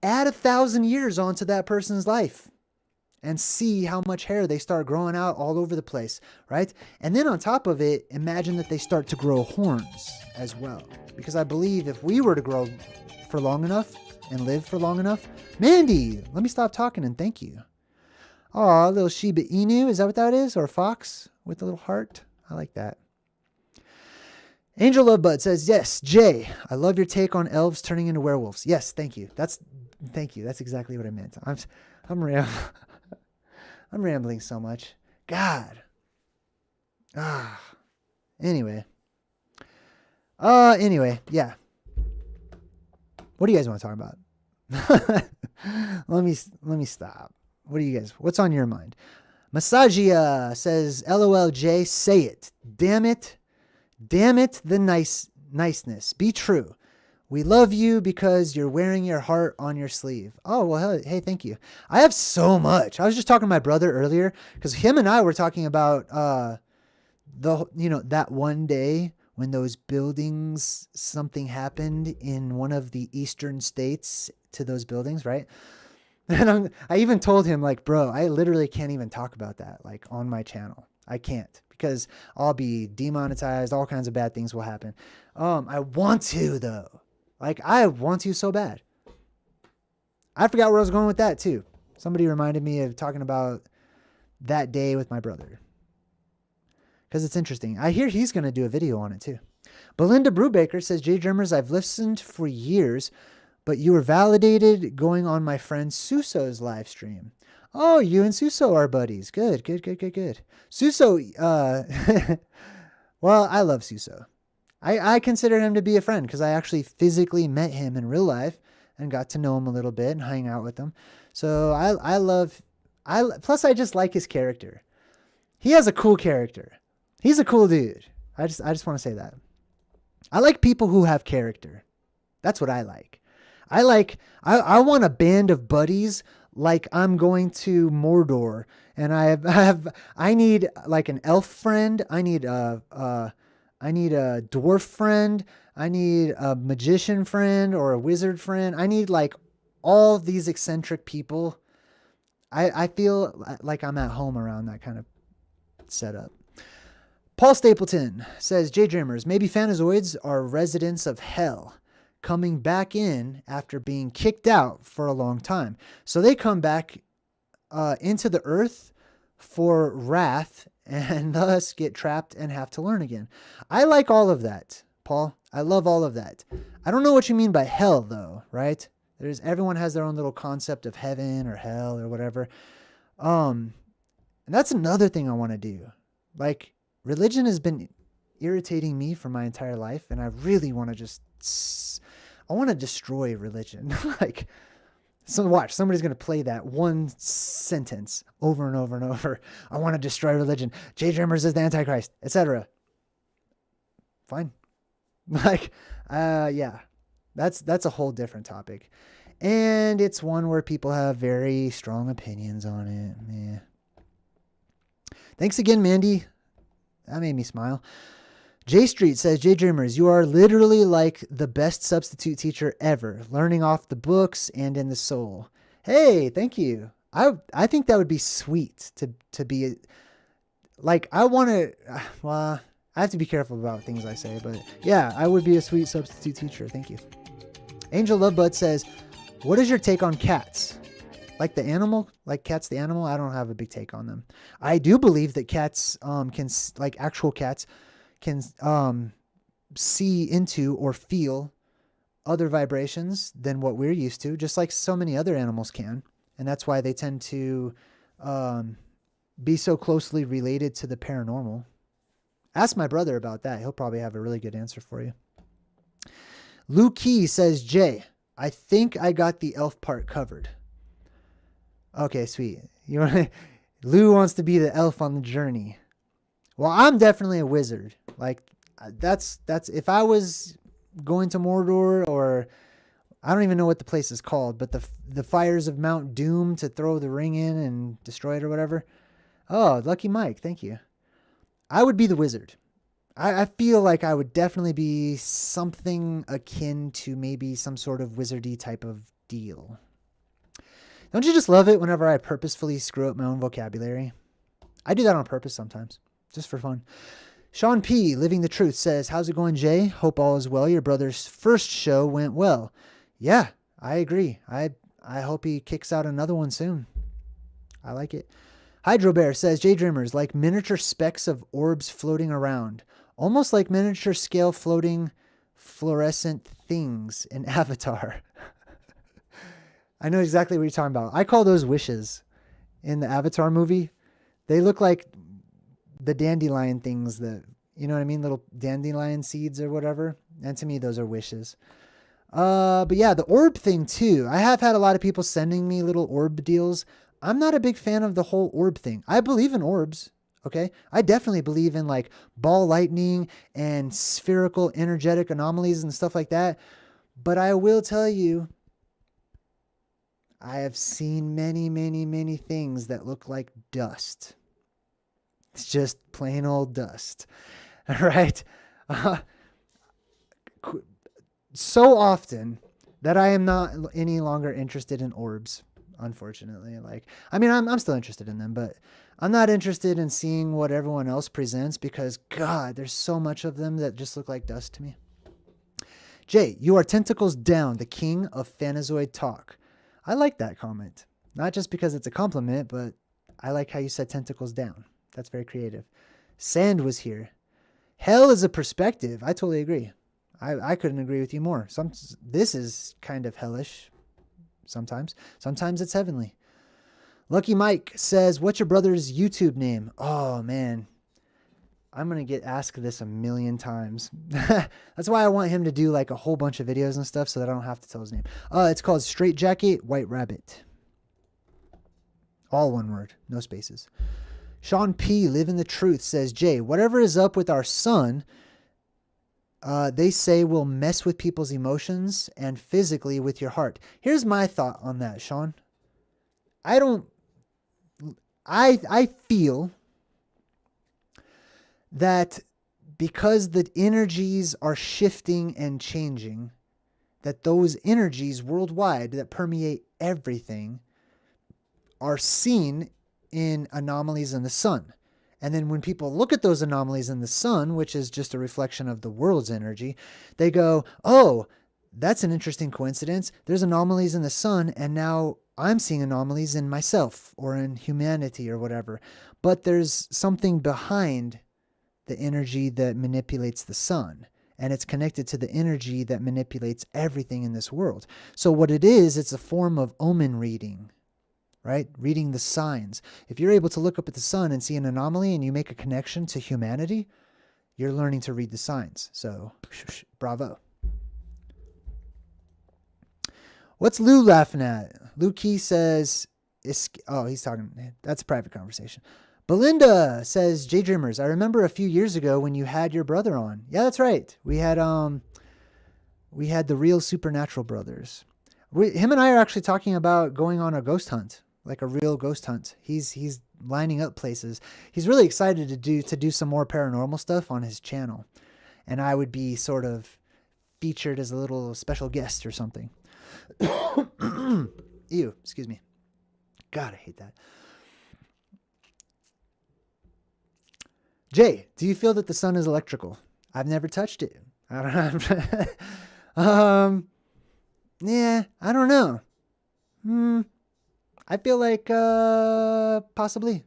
Add 1,000 years onto that person's life and see how much hair they start growing out all over the place, right? And then on top of it, imagine that they start to grow horns as well. Because I believe if we were to grow for long enough and live for long enough, Mandy, let me stop talking and thank you. Oh, little Shiba Inu, is that what that is? Or a fox with a little heart? I like that. Angel Lovebud says, yes, Jay, I love your take on elves turning into werewolves. Yes, thank you. Thank you. That's exactly what I meant. I'm rambling so much. God. Anyway, yeah. What do you guys want to talk about? Let me stop. What's on your mind? Massagia says, LOL Jay, say it. Damn it, the niceness. Be true. We love you because you're wearing your heart on your sleeve. Oh, well, hey, thank you. I have so much. I was just talking to my brother earlier because him and I were talking about that one day when those buildings, something happened in one of the eastern states to those buildings, right? And I even told him, like, bro, I literally can't even talk about that, like, on my channel. I can't because I'll be demonetized. All kinds of bad things will happen. I want to, though. Like, I want to so bad. I forgot where I was going with that, too. Somebody reminded me of talking about that day with my brother. Because it's interesting. I hear he's going to do a video on it, too. Belinda Brubaker says, JayDreamerZ, I've listened for years, but you were validated going on my friend Suso's live stream. Oh, you and Suso are buddies. Good. Suso, well, I love Suso. I consider him to be a friend because I actually physically met him in real life and got to know him a little bit and hang out with him. So plus I just like his character. He has a cool character. He's a cool dude. I just want to say that. I like people who have character. That's what I like. I want a band of buddies like I'm going to Mordor and I need like an elf friend. I need a dwarf friend. I need a magician friend or a wizard friend. I need like all these eccentric people. I feel like I'm at home around that kind of setup. Paul Stapleton says, JayDreamerZ, maybe Fantazoids are residents of hell coming back in after being kicked out for a long time. So they come back into the earth for wrath and thus get trapped and have to learn again. I like all of that, Paul. I love all of that. I don't know what you mean by hell though, right? Everyone has their own little concept of heaven or hell or whatever. And that's another thing I want to do. Like, religion has been irritating me for my entire life, and I really want to I want to destroy religion. Like, so watch, somebody's going to play that one sentence over and over and over. I want to destroy religion. JayDreamerZ is the Antichrist, etc. Fine. Like, yeah, that's a whole different topic. And it's one where people have very strong opinions on it. Yeah. Thanks again, Mandy. That made me smile. J Street says, JayDreamerZ, you are literally like the best substitute teacher ever, learning off the books and in the soul. Hey, thank you. I think that would be sweet to be like, I want to, well, I have to be careful about things I say, but yeah, I would be a sweet substitute teacher. Thank you. Angel Lovebud says, what is your take on cats? Like the animal, like cats, the animal? I don't have a big take on them. I do believe that cats can, like actual cats, can see into or feel other vibrations than what we're used to, just like so many other animals can. And that's why they tend to be so closely related to the paranormal. Ask my brother about that. He'll probably have a really good answer for you. Lou Key says, Jay, I think I got the elf part covered. Okay, sweet. Lou wants to be the elf on the journey. Well, I'm definitely a wizard. Like, that's if I was going to Mordor, or I don't even know what the place is called, but the fires of Mount Doom to throw the ring in and destroy it or whatever. Oh, Lucky Mike, thank you. I would be the wizard. I feel like I would definitely be something akin to maybe some sort of wizardy type of deal. Don't you just love it whenever I purposefully screw up my own vocabulary? I do that on purpose sometimes, just for fun. Sean P., Living the Truth, says, how's it going, Jay? Hope all is well. Your brother's first show went well. Yeah, I agree. I hope he kicks out another one soon. I like it. Hydro Bear says, JayDreamerZ, like miniature specks of orbs floating around. Almost like miniature scale floating fluorescent things in Avatar. I know exactly what you're talking about. I call those wishes in the Avatar movie. They look like the dandelion things that, you know what I mean? Little dandelion seeds or whatever. And to me, those are wishes. But yeah, the orb thing too. I have had a lot of people sending me little orb deals. I'm not a big fan of the whole orb thing. I believe in orbs. Okay. I definitely believe in like ball lightning and spherical energetic anomalies and stuff like that. But I will tell you, I have seen many, many, many things that look like dust. It's just plain old dust. All right. So often that I am not any longer interested in orbs, unfortunately. Like, I mean, I'm still interested in them, but I'm not interested in seeing what everyone else presents because, God, there's so much of them that just look like dust to me. Jay, you are tentacles down, the king of Fantazoid talk. I like that comment. Not just because it's a compliment, but I like how you said tentacles down. That's very creative. Sand was here. Hell is a perspective. I totally agree. I couldn't agree with you more. This is kind of hellish sometimes. Sometimes it's heavenly. Lucky Mike says, what's your brother's YouTube name? Oh, man. I'm going to get asked this a million times. That's why I want him to do like a whole bunch of videos and stuff so that I don't have to tell his name. It's called Straight Jacket White Rabbit. All one word, no spaces. Sean P., Living the Truth, says, Jay, whatever is up with our sun, they say will mess with people's emotions and physically with your heart. Here's my thought on that, Sean. I feel that because the energies are shifting and changing, that those energies worldwide that permeate everything are seen in anomalies in the sun. And then when people look at those anomalies in the sun, which is just a reflection of the world's energy, they go, oh, that's an interesting coincidence. There's anomalies in the sun, and now I'm seeing anomalies in myself or in humanity or whatever. But there's something behind the energy that manipulates the sun. And it's connected to the energy that manipulates everything in this world. So what it is, it's a form of omen reading, right? Reading the signs. If you're able to look up at the sun and see an anomaly and you make a connection to humanity, you're learning to read the signs. So, bravo. What's Lou laughing at? Lou Key says, oh, he's talking, that's a private conversation. Belinda says, JayDreamerZ, I remember a few years ago when you had your brother on. Yeah, that's right. We had the real supernatural brothers. Him and I are actually talking about going on a ghost hunt, like a real ghost hunt. He's lining up places. He's really excited to do some more paranormal stuff on his channel. And I would be sort of featured as a little special guest or something. Ew, excuse me. God, I hate that. Jay, do you feel that the sun is electrical? I've never touched it. I don't know. Yeah, I don't know. I feel like possibly.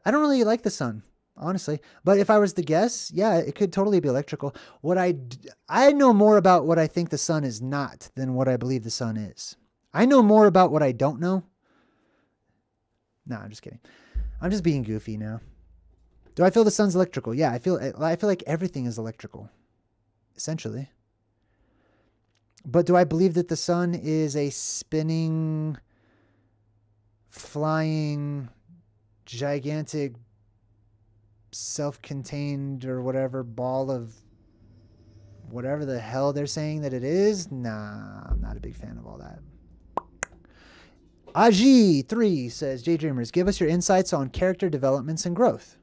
I don't really like the sun, honestly. But if I was to guess, yeah, it could totally be electrical. I know more about what I think the sun is not than what I believe the sun is. I know more about what I don't know. No, I'm just kidding. I'm just being goofy now. Do I feel the sun's electrical? Yeah, I feel like everything is electrical, essentially. But do I believe that the sun is a spinning, flying, gigantic, self-contained or whatever ball of whatever the hell they're saying that it is? Nah, I'm not a big fan of all that. Aji3 says, JayDreamerZ, give us your insights on character developments and growth.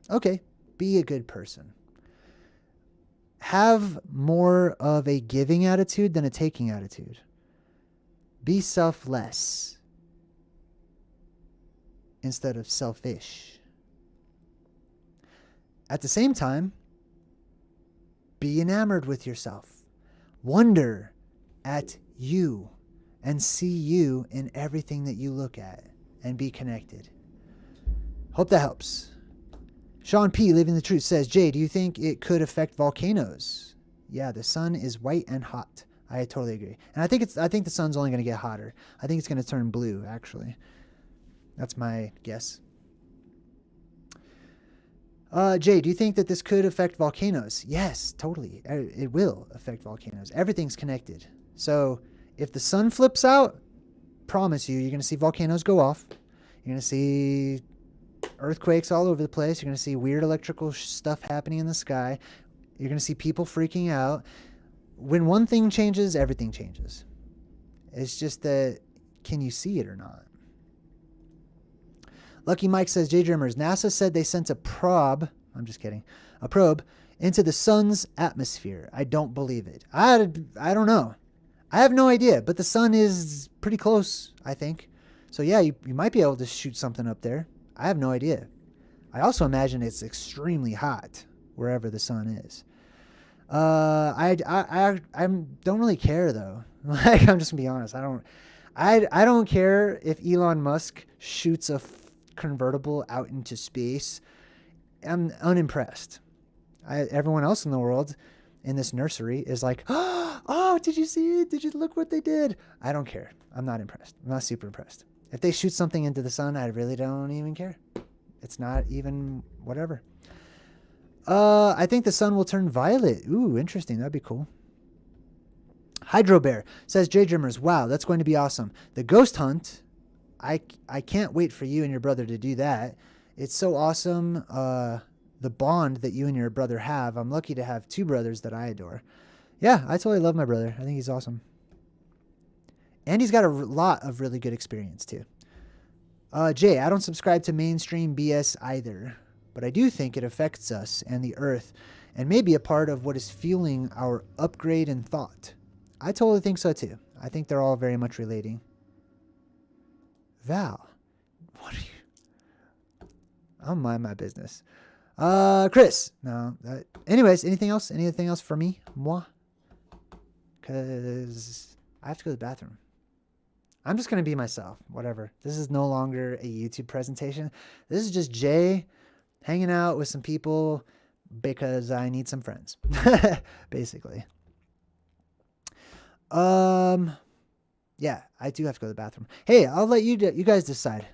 Okay, be a good person. Have more of a giving attitude than a taking attitude. Be selfless instead of selfish. At the same time, be enamored with yourself. Wonder at you and see you in everything that you look at and be connected. Hope that helps. Sean P. Living the Truth says, Jay, do you think it could affect volcanoes? Yeah, the sun is white and hot. I totally agree. And I think the sun's only going to get hotter. I think it's going to turn blue, actually. That's my guess. Jay, do you think that this could affect volcanoes? Yes, totally. It will affect volcanoes. Everything's connected. So if the sun flips out, promise you, you're going to see volcanoes go off. You're going to see earthquakes all over the place. You're going to see weird electrical stuff happening in the sky. You're going to see people freaking out. When one thing changes, everything changes. It's just that, can you see it or not? Lucky Mike says, JayDreamerZ, NASA said they sent a probe, I'm just kidding, a probe into the sun's atmosphere. I don't believe it. I don't know. I have no idea, but the sun is pretty close, I think. So yeah, you might be able to shoot something up there. I have no idea. I also imagine it's extremely hot wherever the sun is. I don't really care though. Like, I'm just gonna be honest. I don't care if Elon Musk shoots a convertible out into space. I'm unimpressed. Everyone else in the world in this nursery is like, oh, did you see it? Did you look what they did? I don't care. I'm not impressed. I'm not super impressed. If they shoot something into the sun, I really don't even care. It's not even whatever. I think the sun will turn violet. Ooh, interesting. That'd be cool. Hydro Bear says, JayDreamerZ, wow, that's going to be awesome. The ghost hunt, I can't wait for you and your brother to do that. It's so awesome, the bond that you and your brother have. I'm lucky to have two brothers that I adore. Yeah, I totally love my brother. I think he's awesome. And he's got a lot of really good experience, too. Jay, I don't subscribe to mainstream BS either, but I do think it affects us and the earth and may be a part of what is fueling our upgrade in thought. I totally think so, too. I think they're all very much relating. Val, what are you? I'll mind my business. Chris, no. Anyways, anything else? Anything else for me? Moi? Because I have to go to the bathroom. I'm just going to be myself, whatever. This is no longer a YouTube presentation. This is just Jay hanging out with some people because I need some friends, basically. Yeah, I do have to go to the bathroom. Hey, I'll let you guys decide.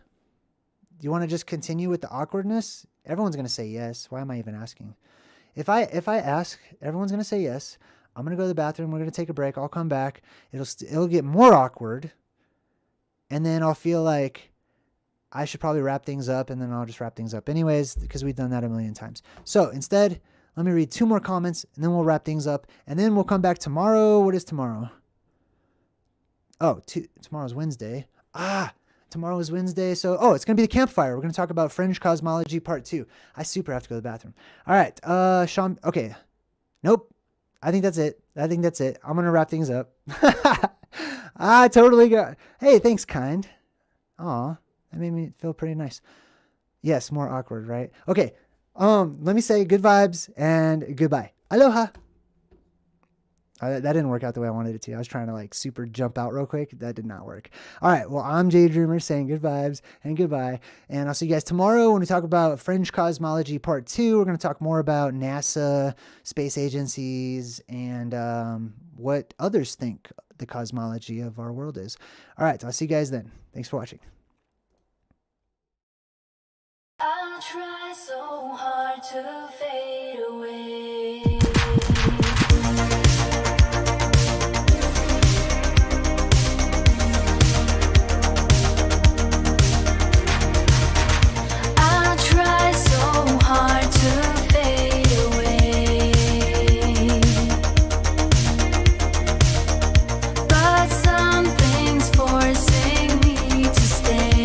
Do you want to just continue with the awkwardness? Everyone's going to say yes. Why am I even asking? If I ask, everyone's going to say yes. I'm going to go to the bathroom. We're going to take a break. I'll come back. It'll get more awkward. And then I'll feel like I should probably wrap things up, and then I'll just wrap things up anyways, because we've done that a million times. So instead, let me read 2 more comments, and then we'll wrap things up, and then we'll come back tomorrow. What is tomorrow? Oh, tomorrow's Wednesday. Tomorrow is Wednesday. So, it's going to be the campfire. We're going to talk about fringe cosmology part 2. I super have to go to the bathroom. All right. Sean. Okay. Nope. I think that's it. I'm going to wrap things up. I totally got. Hey, thanks, kind. Aw, that made me feel pretty nice. Yes, more awkward, right? Okay. Let me say good vibes and goodbye. Aloha. That didn't work out the way I wanted it to. I was trying to like super jump out real quick. That did not work. All right. Well, I'm JayDreamerZ saying good vibes and goodbye. And I'll see you guys tomorrow when we talk about fringe cosmology part 2. We're going to talk more about NASA, space agencies, and what others think the cosmology of our world is. All right. I'll see you guys then. Thanks for watching. I'll try so hard to fade away. Hard to fade away, but something's forcing me to stay.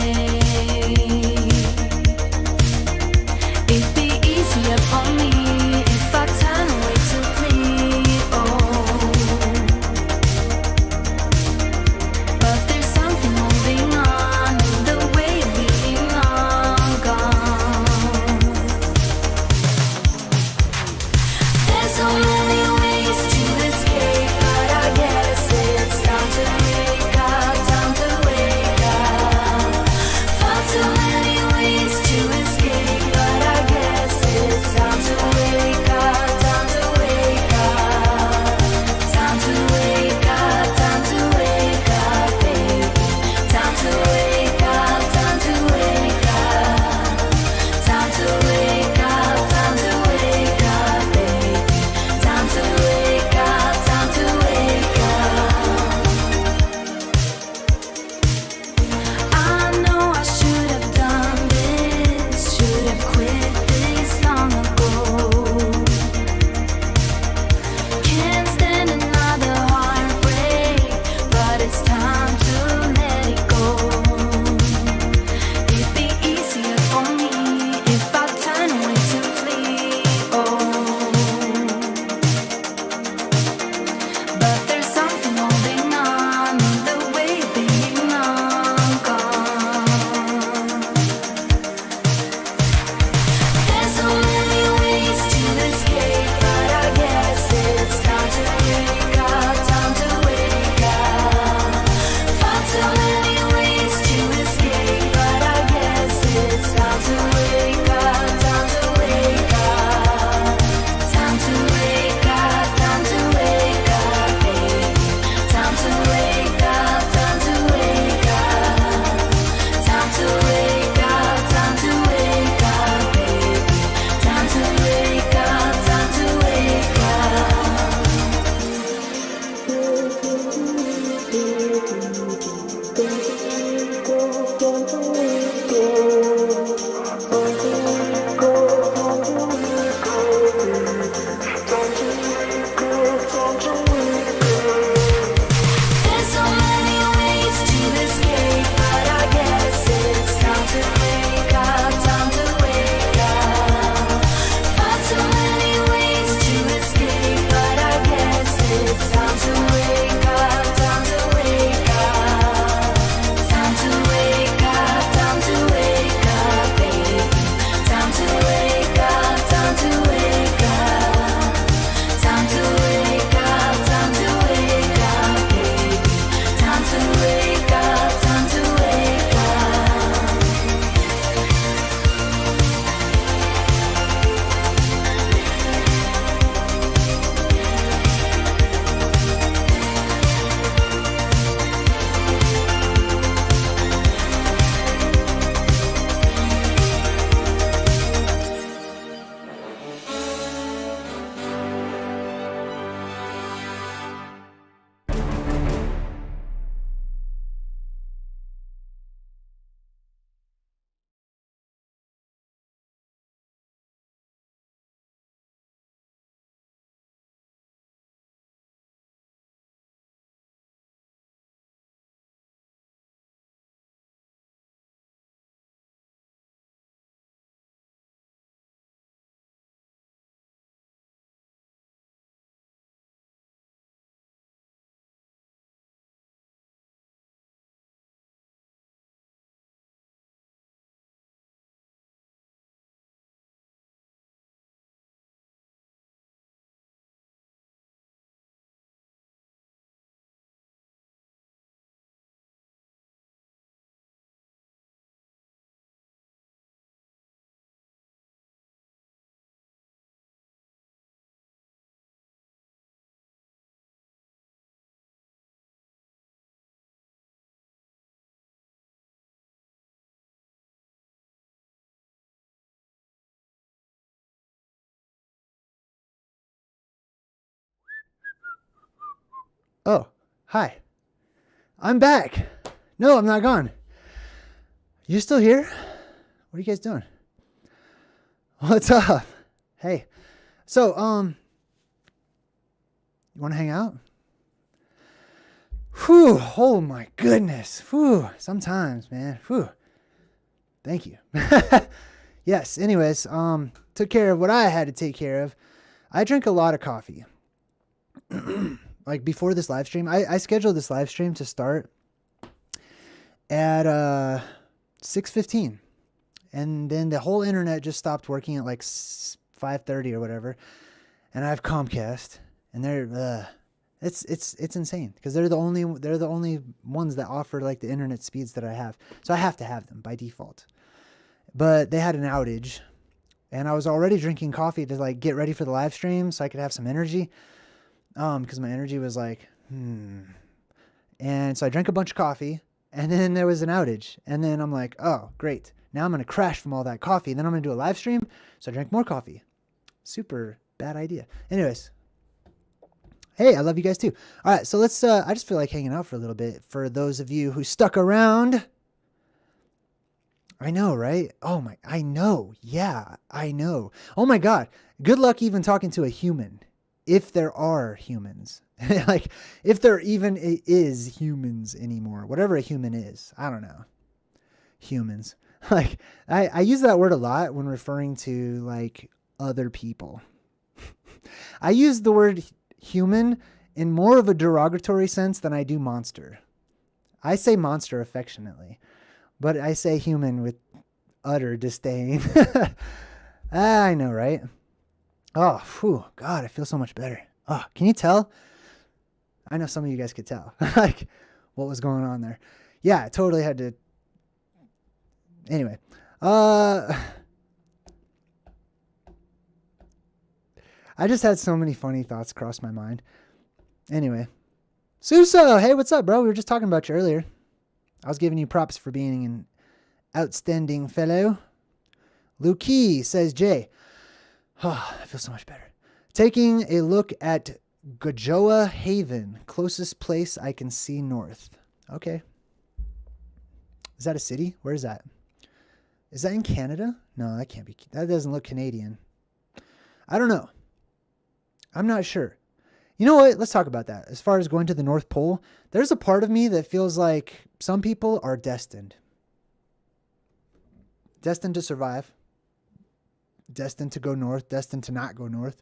It'd be easier for me if I Oh, hi. I'm back. No, I'm not gone. You still here? What are you guys doing? What's up? Hey. So, you want to hang out? Whew. Oh my goodness. Whew. Sometimes, man. Whew. Thank you. Yes. Anyways, took care of what I had to take care of. I drink a lot of coffee. Like before this live stream, I scheduled this live stream to start at 6:15, and then the whole internet just stopped working at like 5:30 or whatever. And I have Comcast, and they're it's insane because they're the only ones that offer like the internet speeds that I have, so I have to have them by default. But they had an outage, and I was already drinking coffee to like get ready for the live stream so I could have some energy. Because my energy was like, And so I drank a bunch of coffee, and then there was an outage. And then I'm like, oh, great. Now I'm going to crash from all that coffee. Then I'm going to do a live stream. So I drank more coffee. Super bad idea. Anyways. Hey, I love you guys too. All right. So let's, I just feel like hanging out for a little bit. For those of you who stuck around. I know, right? Oh my, I know. Yeah, I know. Oh my God. Good luck even talking to a human. If there are humans, like if there even is humans anymore, whatever a human is, I don't know. Humans. Like I use that word a lot when referring to like other people. I use the word human in more of a derogatory sense than I do monster. I say monster affectionately, but I say human with utter disdain. I know, right? Oh, whew, God, I feel so much better. Oh, can you tell? I know some of you guys could tell, like, what was going on there. Yeah, I totally had to. Anyway, I just had so many funny thoughts cross my mind. Anyway, Suso, hey, what's up, bro? We were just talking about you earlier. I was giving you props for being an outstanding fellow. Luki says, Jay. Oh, I feel so much better. Taking a look at Gajoa Haven, closest place I can see north. Okay. Is that a city? Where is that? Is that in Canada? No, that can't be. That doesn't look Canadian. I don't know. I'm not sure. You know what? Let's talk about that. As far as going to the North Pole, there's a part of me that feels like some people are destined. Destined to survive. Destined to go north, destined to not go north.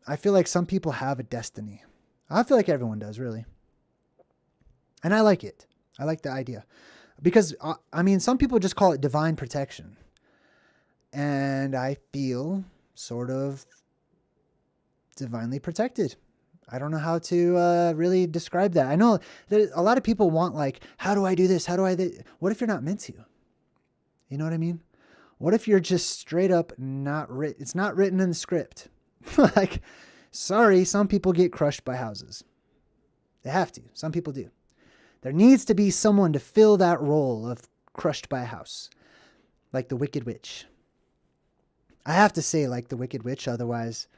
I feel like some people have a destiny. I feel like everyone does, really. And I like it. I like the idea. Because, I mean, some people just call it divine protection. And I feel sort of divinely protected. I don't know how to really describe that. I know that a lot of people want, like, how do I do this? How do I... What if you're not meant to? You know what I mean? What if you're just straight up not written? It's not written in the script. Like, sorry, some people get crushed by houses. They have to. Some people do. There needs to be someone to fill that role of crushed by a house. Like the Wicked Witch. I have to say like the Wicked Witch, otherwise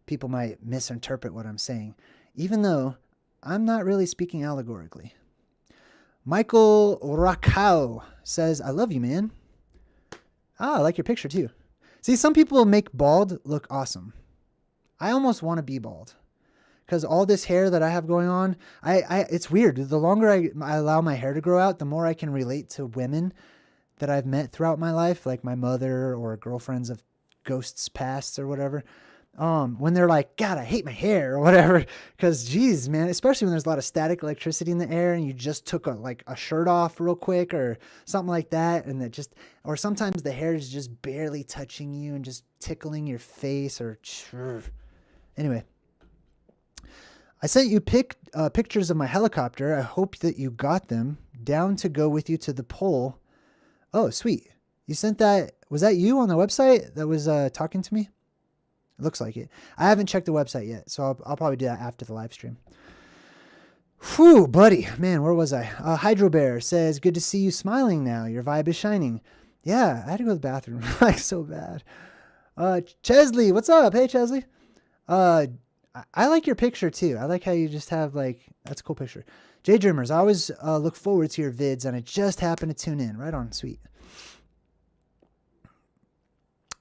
people might misinterpret what I'm saying. Even though I'm not really speaking allegorically. Michael Rakau says, I love you, man. Ah, I like your picture too. See, some people make bald look awesome. I almost want to be bald. Because all this hair that I have going on, it's weird. The longer I allow my hair to grow out, the more I can relate to women that I've met throughout my life, like my mother or girlfriends of ghosts past or whatever. When they're like, God, I hate my hair or whatever. Because, geez, man, especially when there's a lot of static electricity in the air and you just took a shirt off real quick or something like that. And or sometimes the hair is just barely touching you and just tickling your face or, anyway. I sent you pictures of my helicopter. I hope that you got them down to go with you to the pole. Oh, sweet. You sent that. Was that you on the website that was talking to me? It looks like it. I haven't checked the website yet, so I'll probably do that after the live stream. Whew, buddy. Man, where was I? Hydro Bear says, good to see you smiling now. Your vibe is shining. Yeah, I had to go to the bathroom. Like, so bad. Chesley, what's up? Hey, Chesley. I like your picture too. I like how you just have like, that's a cool picture. JayDreamerZ, I always look forward to your vids, and I just happened to tune in. Right on, sweet.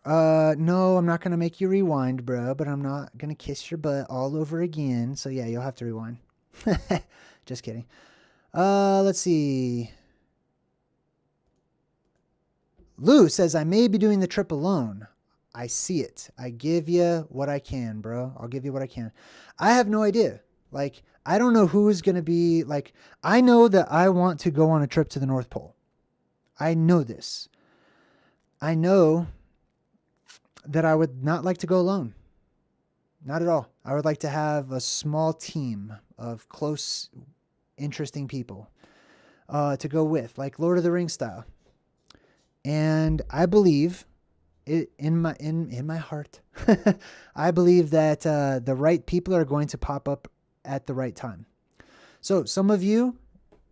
No, I'm not going to make you rewind, bro, but I'm not going to kiss your butt all over again. So yeah, you'll have to rewind. Just kidding. Let's see. Lou says, I may be doing the trip alone. I see it. I give you what I can, bro. I'll give you what I can. I have no idea. Like, I don't know who is going to be, like, I know that I want to go on a trip to the North Pole. I know this. I know that I would not like to go alone. Not at all. I would like to have a small team of close, interesting people to go with, like Lord of the Rings style. And I believe it in my heart. I believe that the right people are going to pop up at the right time. So some of you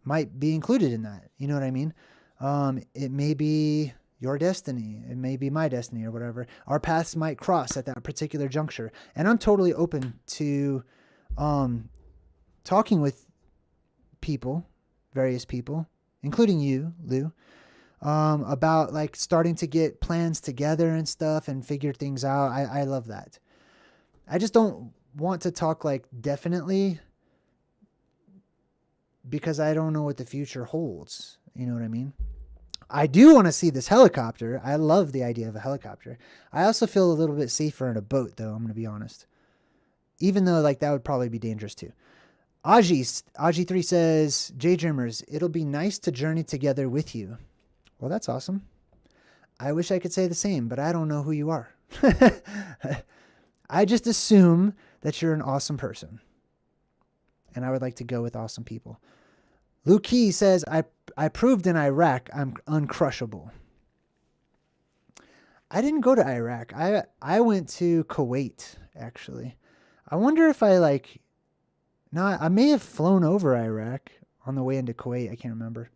might be included in that. You know what I mean? It may be your destiny. It may be my destiny or whatever. Our paths might cross at that particular juncture. And I'm totally open to talking with people, various people, including you, Lou, about like starting to get plans together and stuff and figure things out. I love that. I just don't want to talk like definitely because I don't know what the future holds. You know what I mean? I do want to see this helicopter. I love the idea of a helicopter. I also feel a little bit safer in a boat, though, I'm going to be honest. Even though, like, that would probably be dangerous, too. Aji3 says, JayDreamerZ, it'll be nice to journey together with you. Well, that's awesome. I wish I could say the same, but I don't know who you are. I just assume that you're an awesome person. And I would like to go with awesome people. Luke Key says, I proved in Iraq I'm uncrushable. I didn't go to Iraq. I went to Kuwait, actually. I wonder if I may have flown over Iraq on the way into Kuwait. I can't remember.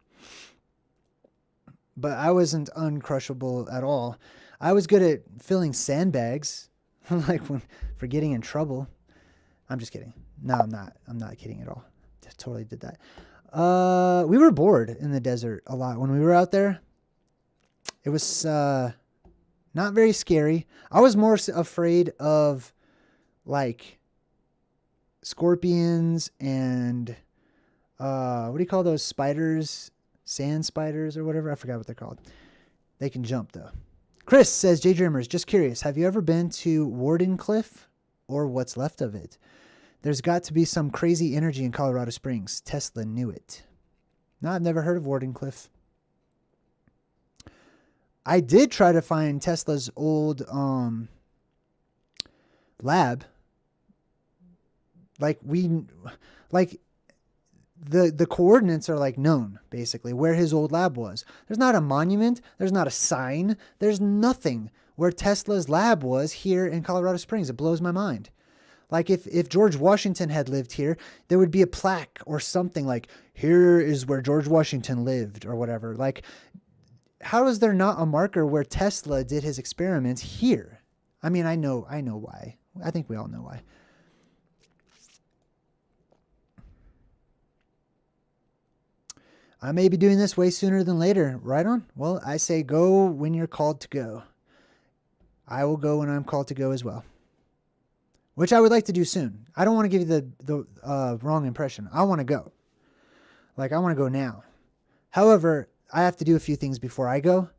But I wasn't uncrushable at all. I was good at filling sandbags, for getting in trouble. I'm just kidding. No, I'm not. I'm not kidding at all. Just totally did that. We were bored in the desert a lot when we were out there. It was not very scary. I was more afraid of like scorpions and what do you call those spiders? Sand spiders or whatever. I forgot what they're called. They can jump though. Chris says, JayDreamerZ, just curious, have you ever been to Wardenclyffe or what's left of it? There's got to be some crazy energy in Colorado Springs. Tesla knew it. No, I've never heard of Wardenclyffe. I did try to find Tesla's old lab. The coordinates are like known, basically, where his old lab was. There's not a monument. There's not a sign. There's nothing where Tesla's lab was here in Colorado Springs. It blows my mind. Like if George Washington had lived here, there would be a plaque or something like, here is where George Washington lived or whatever. Like, how is there not a marker where Tesla did his experiments here? I mean, I know why. I think we all know why. I may be doing this way sooner than later. Right on? Well, I say go when you're called to go. I will go when I'm called to go as well. Which I would like to do soon. I don't want to give you the wrong impression. I want to go. Like, I want to go now. However, I have to do a few things before I go.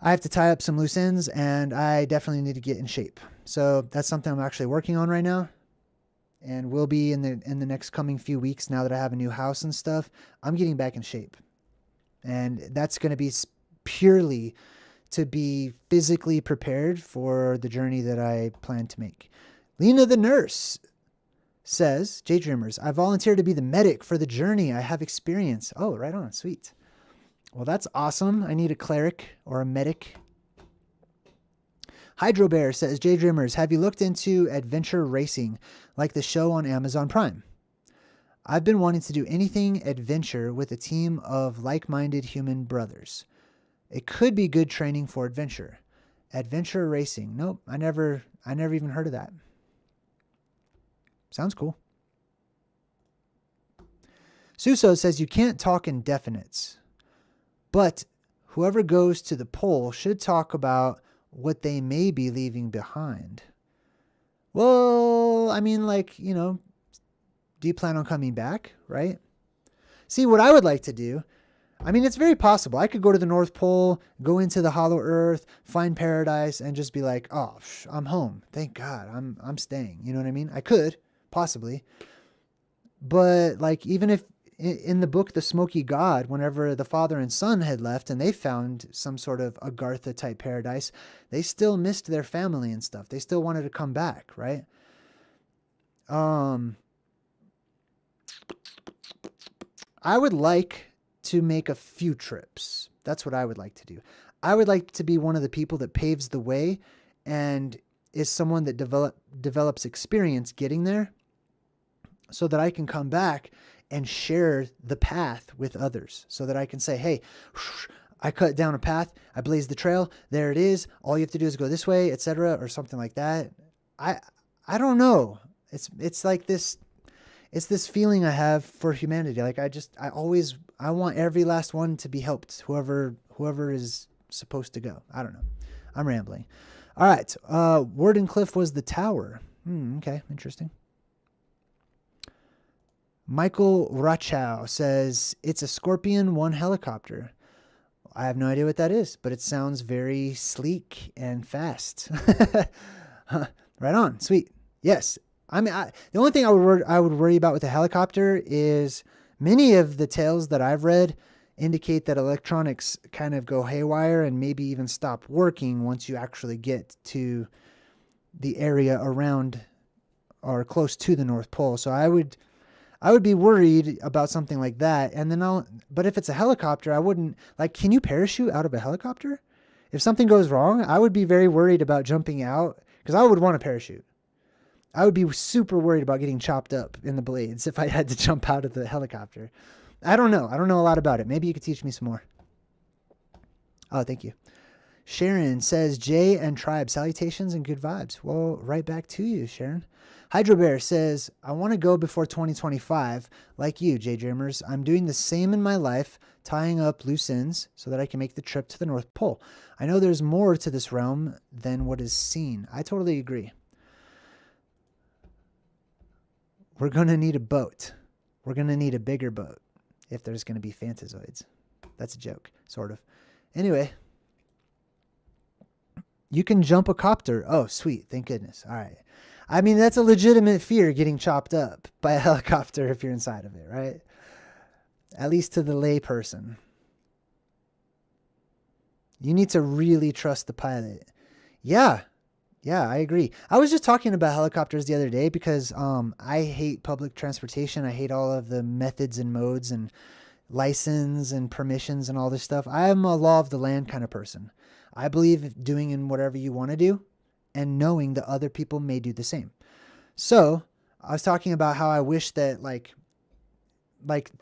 I have to tie up some loose ends, and I definitely need to get in shape. So that's something I'm actually working on right now. And will be in the next coming few weeks now that I have a new house and stuff. I'm getting back in shape. And that's going to be purely to be physically prepared for the journey that I plan to make. Lena the nurse says, JayDreamerZ, I volunteer to be the medic for the journey. I have experience. Oh, right on. Sweet. Well, that's awesome. I need a cleric or a medic. Hydrobear says, JayDreamerZ, have you looked into adventure racing like the show on Amazon Prime? I've been wanting to do anything adventure with a team of like-minded human brothers. It could be good training for adventure. Adventure racing. Nope, I never even heard of that. Sounds cool. Suso says you can't talk in definites, but whoever goes to the pole should talk about what they may be leaving behind. Well, I mean, like, you know, do you plan on coming back, right? See, what I would like to do, I mean, it's very possible. I could go to the North Pole, go into the hollow earth, find paradise, and just be like, oh, I'm home. Thank God, I'm staying. You know what I mean? I could, possibly. But, like, even if in the book, The Smoky God, whenever the father and son had left and they found some sort of Agartha type paradise, they still missed their family and stuff. They still wanted to come back, right? I would like to make a few trips. That's what I would like to do. I would like to be one of the people that paves the way and is someone that develops experience getting there so that I can come back and share the path with others so that I can say, hey, I cut down a path, I blazed the trail, there it is. All you have to do is go this way, etc., or something like that. I don't know. It's like this. It's this feeling I have for humanity. Like I want every last one to be helped. Whoever is supposed to go. I don't know. I'm rambling. All right. Wardenclyffe was the tower. Okay, interesting. Michael Rachow says it's a Scorpion 1 helicopter. I have no idea what that is, but it sounds very sleek and fast. Right on. Sweet. Yes. I mean, the only thing I would worry about with a helicopter is many of the tales that I've read indicate that electronics kind of go haywire and maybe even stop working once you actually get to the area around or close to the North Pole. So I would be worried about something like that. And then but if it's a helicopter, I wouldn't, like, can you parachute out of a helicopter? If something goes wrong, I would be very worried about jumping out because I would want a parachute. I would be super worried about getting chopped up in the blades if I had to jump out of the helicopter. I don't know. I don't know a lot about it. Maybe you could teach me some more. Oh, thank you. Sharon says, Jay and tribe, salutations and good vibes. Well, right back to you, Sharon. Hydrobear says, I want to go before 2025. Like you, JayDreamerZ, I'm doing the same in my life, tying up loose ends so that I can make the trip to the North Pole. I know there's more to this realm than what is seen. I totally agree. We're going to need a boat. We're going to need a bigger boat if there's going to be fantasoids. That's a joke, sort of. Anyway, you can jump a copter. Oh, sweet. Thank goodness. All right. I mean, that's a legitimate fear, getting chopped up by a helicopter if you're inside of it, right? At least to the lay person. You need to really trust the pilot. Yeah, I agree. I was just talking about helicopters the other day because I hate public transportation. I hate all of the methods and modes and license and permissions and all this stuff. I am a law of the land kind of person. I believe doing in whatever you want to do and knowing that other people may do the same. So I was talking about how I wish that like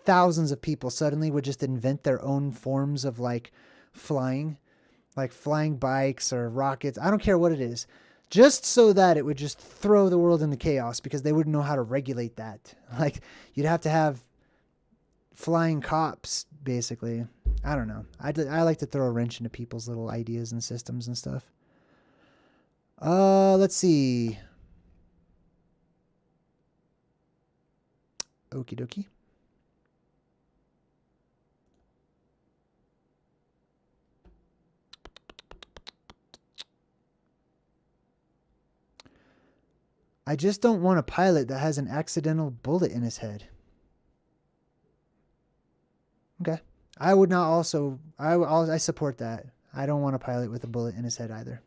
thousands of people suddenly would just invent their own forms of like flying bikes or rockets. I don't care what it is. Just so that it would just throw the world into chaos because they wouldn't know how to regulate that. Like you'd have to have flying cops, basically. I don't know. I like to throw a wrench into people's little ideas and systems and stuff. Let's see. Okie dokie. I just don't want a pilot that has an accidental bullet in his head. Okay. I would not also, I support that. I don't want a pilot with a bullet in his head either.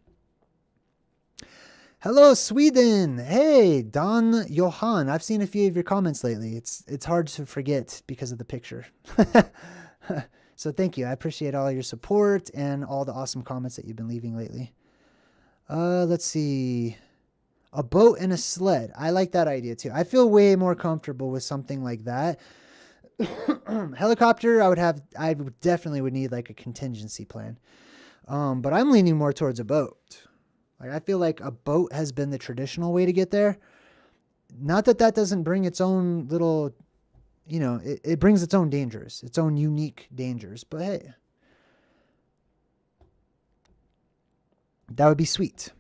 Hello, Sweden. Hey, Don Johan. I've seen a few of your comments lately. It's hard to forget because of the picture. So thank you. I appreciate all your support and all the awesome comments that you've been leaving lately. Let's see. A boat and a sled. I like that idea too. I feel way more comfortable with something like that. Helicopter, I definitely would need like a contingency plan. But I'm leaning more towards a boat. Like I feel like a boat has been the traditional way to get there. not that that doesn't bring its own little, it brings its own dangers, its own unique dangers. But hey, that would be sweet.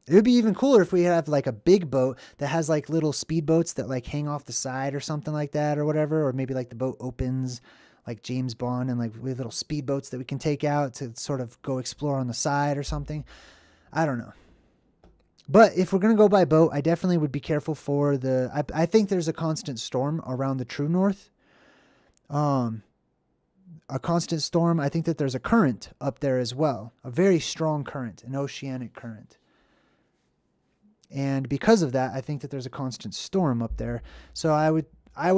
It would be even cooler if we have like a big boat that has like little speedboats that like hang off the side or something like that or whatever. Or maybe like the boat opens like James Bond and like we have little speedboats that we can take out to sort of go explore on the side or something. I don't know. But if we're going to go by boat, I definitely would be careful for I think there's a constant storm around the true north. A constant storm. I think that there's a current up there as well. A very strong current, an oceanic current. And because of that, I think that there's a constant storm up there. So I would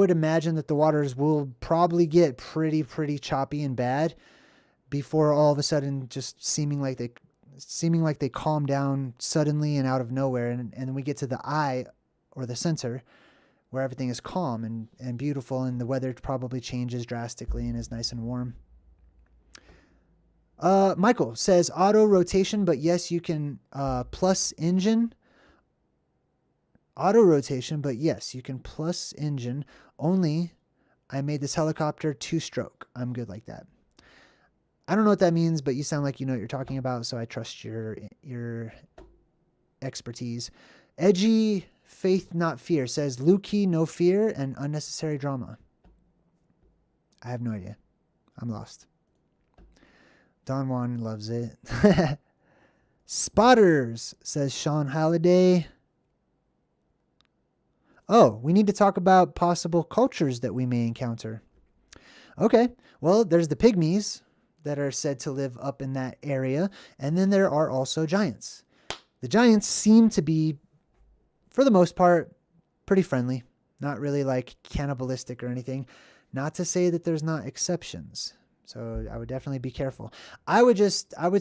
imagine that the waters will probably get pretty choppy and bad before all of a sudden just seeming like they calm down suddenly and out of nowhere. And then we get to the eye or the center where everything is calm and beautiful and the weather probably changes drastically and is nice and warm. Michael says auto rotation, but yes, you can plus engine. Auto rotation, but yes, you can plus engine. Only I made this helicopter 2-stroke. I'm good like that. I don't know what that means, but you sound like you know what you're talking about, so I trust your expertise. Edgy Faith Not Fear says Luki, no fear, and unnecessary drama. I have no idea. I'm lost. Don Juan loves it. Spotters says Sean Halliday. Oh, we need to talk about possible cultures that we may encounter. Okay, well, there's the pygmies that are said to live up in that area, and then there are also giants. The giants seem to be, for the most part, pretty friendly, not really like cannibalistic or anything. Not to say that there's not exceptions. So I would definitely be careful. I would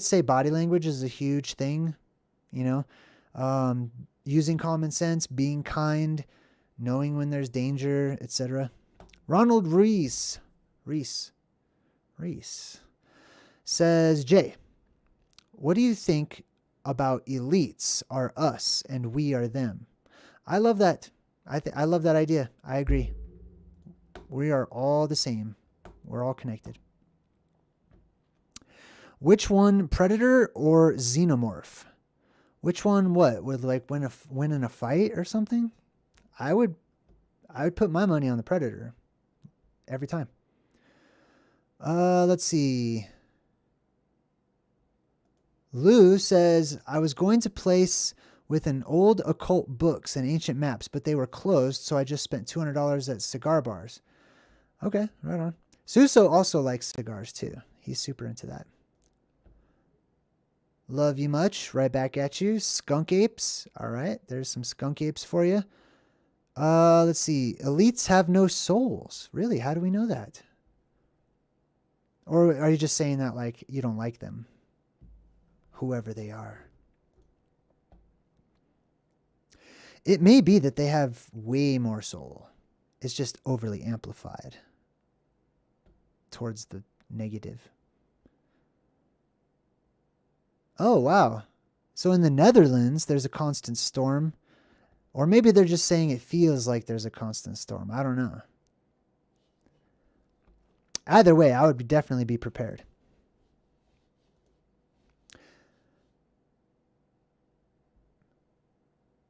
say body language is a huge thing, using common sense, being kind, knowing when there's danger, etc. Ronald Reese says, Jay, what do you think about elites are us and we are them? I love that. I love that idea. I agree. We are all the same. We're all connected. Which one, predator or xenomorph? Which one would like win in a fight or something? I would put my money on the predator every time. Let's see. Lou says, I was going to place with an old occult books and ancient maps, but they were closed, so I just spent $200 at cigar bars. Okay, right on. Suso also likes cigars too. He's super into that. Love you much. Right back at you. Skunk apes. All right, there's some skunk apes for you. Let's see. Elites have no souls. Really? How do we know that? Or are you just saying that like you don't like them? Whoever they are. It may be that they have way more soul. It's just overly amplified towards the negative. Oh, wow. So in the Netherlands, there's a constant storm. Or maybe they're just saying it feels like there's a constant storm. I don't know. Either way, I would definitely be prepared.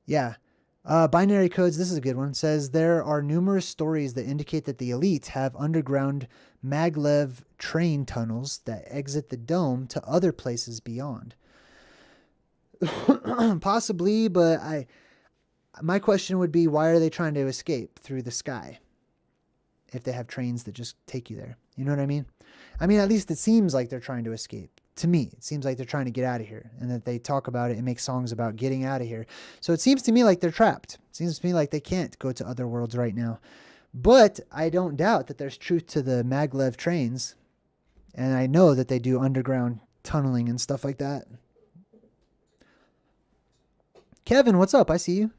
Yeah. Binary Codes, this is a good one, says there are numerous stories that indicate that the elite have underground maglev train tunnels that exit the dome to other places beyond. Possibly, but my question would be, why are they trying to escape through the sky if they have trains that just take you there? You know what I mean? I mean, at least it seems like they're trying to escape. To me, it seems like they're trying to get out of here, and that they talk about it and make songs about getting out of here. So it seems to me like they're trapped. It seems to me like they can't go to other worlds right now. But I don't doubt that there's truth to the maglev trains, and I know that they do underground tunneling and stuff like that. Kevin, what's up? I see you.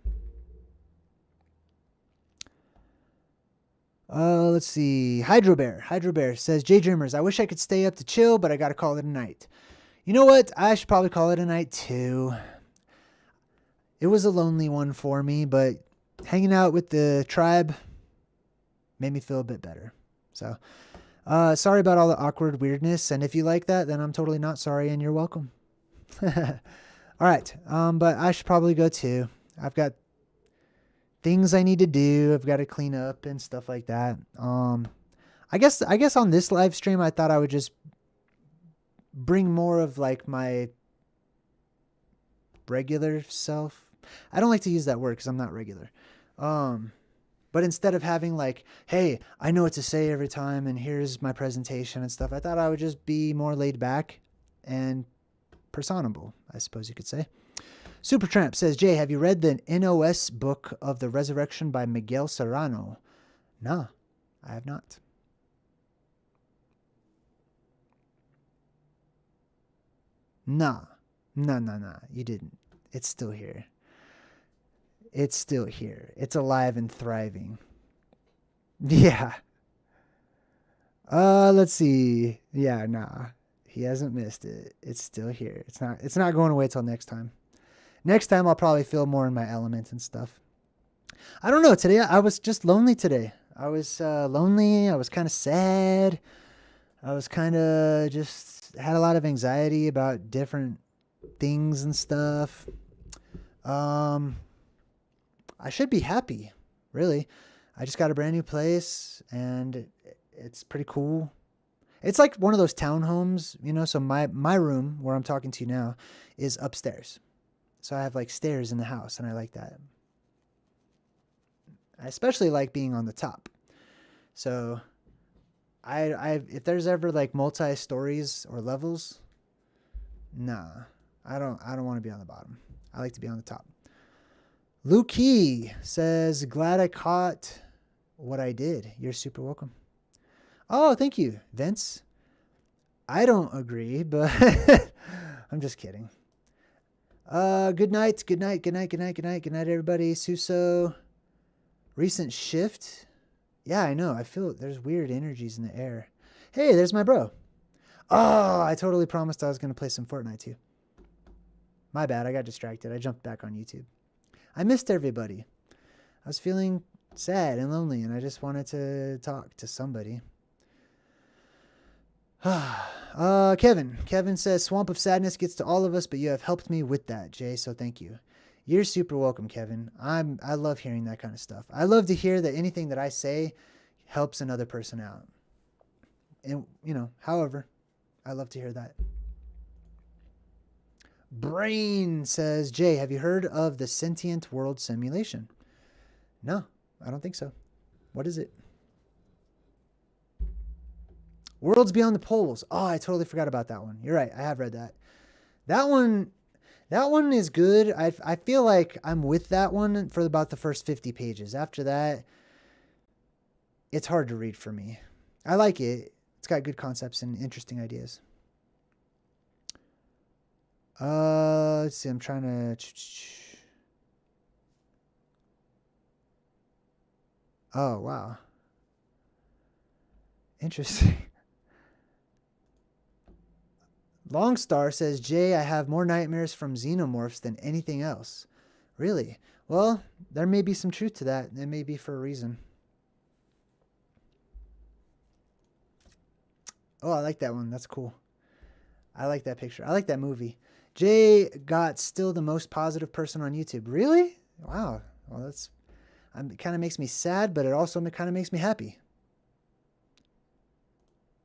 Let's see. Hydrobear says, JayDreamerZ, I wish I could stay up to chill, but I got to call it a night. You know what? I should probably call it a night too. It was a lonely one for me, but hanging out with the tribe made me feel a bit better. So, sorry about all the awkward weirdness. And if you like that, then I'm totally not sorry and you're welcome. All right. But I should probably go too. I've got things I need to do. I've got to clean up and stuff like that. I guess on this live stream, I thought I would just bring more of like my regular self. I don't like to use that word because I'm not regular. But instead of having like, hey, I know what to say every time and here's my presentation and stuff, I thought I would just be more laid back and personable, I suppose you could say. Supertramp says, Jay, have you read the NOS book of the Resurrection by Miguel Serrano? Nah, I have not. Nah, you didn't. It's still here. It's still here. It's alive and thriving. Yeah. Let's see. Yeah, nah. He hasn't missed it. It's still here. It's not going away till next time. Next time I'll probably feel more in my element and stuff. I don't know. Today I was just lonely today. I was lonely. I was kind of sad. I was kind of just had a lot of anxiety about different things and stuff. I should be happy, really. I just got a brand new place and it's pretty cool. It's like one of those townhomes, you know, so my room where I'm talking to you now is upstairs. So I have like stairs in the house and I like that. I especially like being on the top. So I if there's ever like multi-stories or levels, nah. I don't want to be on the bottom. I like to be on the top. Luke Key says, glad I caught what I did. You're super welcome. Oh, thank you, Vince. I don't agree, but I'm just kidding. Good night, everybody. Suso. Recent shift. Yeah, I know. I feel there's weird energies in the air. Hey, there's my bro. Oh, I totally promised I was going to play some Fortnite too. My bad. I got distracted. I jumped back on YouTube. I missed everybody. I was feeling sad and lonely, and I just wanted to talk to somebody. Kevin. Kevin says, swamp of sadness gets to all of us, but you have helped me with that, Jay, so thank you. You're super welcome, Kevin. I love hearing that kind of stuff. I love to hear that anything that I say helps another person out. And, you know, however, I love to hear that. Brain says, Jay, have you heard of the sentient world simulation? No, I don't think so. What is it? Worlds Beyond the Poles. Oh, I totally forgot about that one. You're right. I have read that. That one is good. I feel like I'm with that one for about the first 50 pages. After that, it's hard to read for me. I like it. It's got good concepts and interesting ideas. Let's see. I'm trying to. Oh, wow. Interesting. Longstar says, Jay, I have more nightmares from xenomorphs than anything else. Really? Well, there may be some truth to that. It may be for a reason. Oh, I like that one. That's cool. I like that picture. I like that movie. Jay got still the most positive person on YouTube. Really? Wow. Well, that's it kind of makes me sad, but it also kind of makes me happy.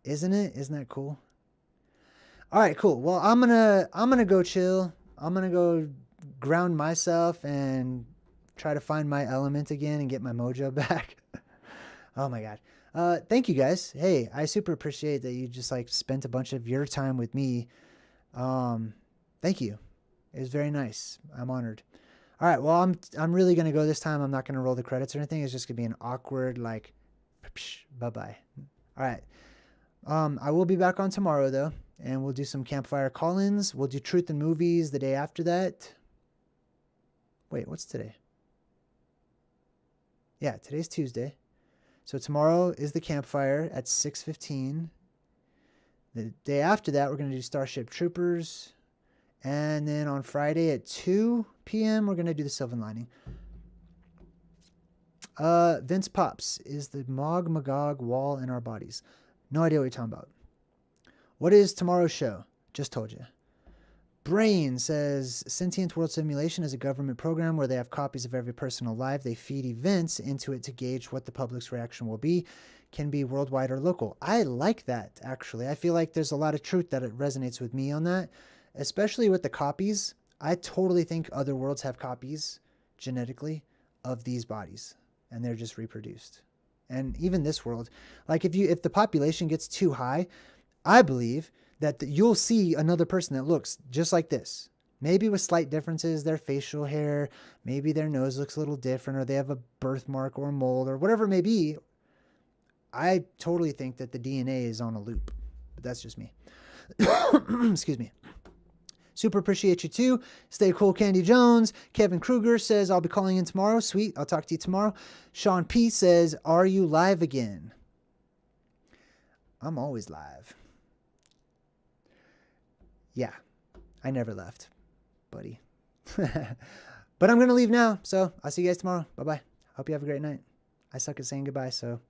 Isn't it? Isn't that cool? All right, cool. Well, I'm gonna go chill. I'm gonna go ground myself and try to find my element again and get my mojo back. Oh my god. Thank you guys. Hey, I super appreciate that you just like spent a bunch of your time with me. Thank you. It was very nice. I'm honored. All right. Well, I'm really gonna go this time. I'm not gonna roll the credits or anything. It's just gonna be an awkward like, bye bye. All right. I will be back on tomorrow though, and we'll do some campfire call-ins. We'll do truth and movies the day after that. Wait, what's today? Yeah, today's Tuesday. So tomorrow is the campfire at 6:15. The day after that, we're going to do Starship Troopers. And then on Friday at 2 p.m., we're going to do the Sylvan Lining. Vince Pops, is the Mog Magog wall in our bodies? No idea what you're talking about. What is tomorrow's show? Just told you. Brain says, Sentient World Simulation is a government program where they have copies of every person alive. They feed events into it to gauge what the public's reaction will be. Can be worldwide or local. I like that, actually. I feel like there's a lot of truth that it resonates with me on that, especially with the copies. I totally think other worlds have copies genetically of these bodies, and they're just reproduced. And even this world, like if the population gets too high, I believe that you'll see another person that looks just like this. Maybe with slight differences, their facial hair, maybe their nose looks a little different, or they have a birthmark or a mole or whatever it may be. I totally think that the DNA is on a loop, but that's just me. Excuse me. Super appreciate you too. Stay cool, Candy Jones. Kevin Kruger says, I'll be calling in tomorrow. Sweet. I'll talk to you tomorrow. Sean P says, are you live again? I'm always live. Yeah, I never left, buddy. But I'm going to leave now, so I'll see you guys tomorrow. Bye-bye. Hope you have a great night. I suck at saying goodbye, so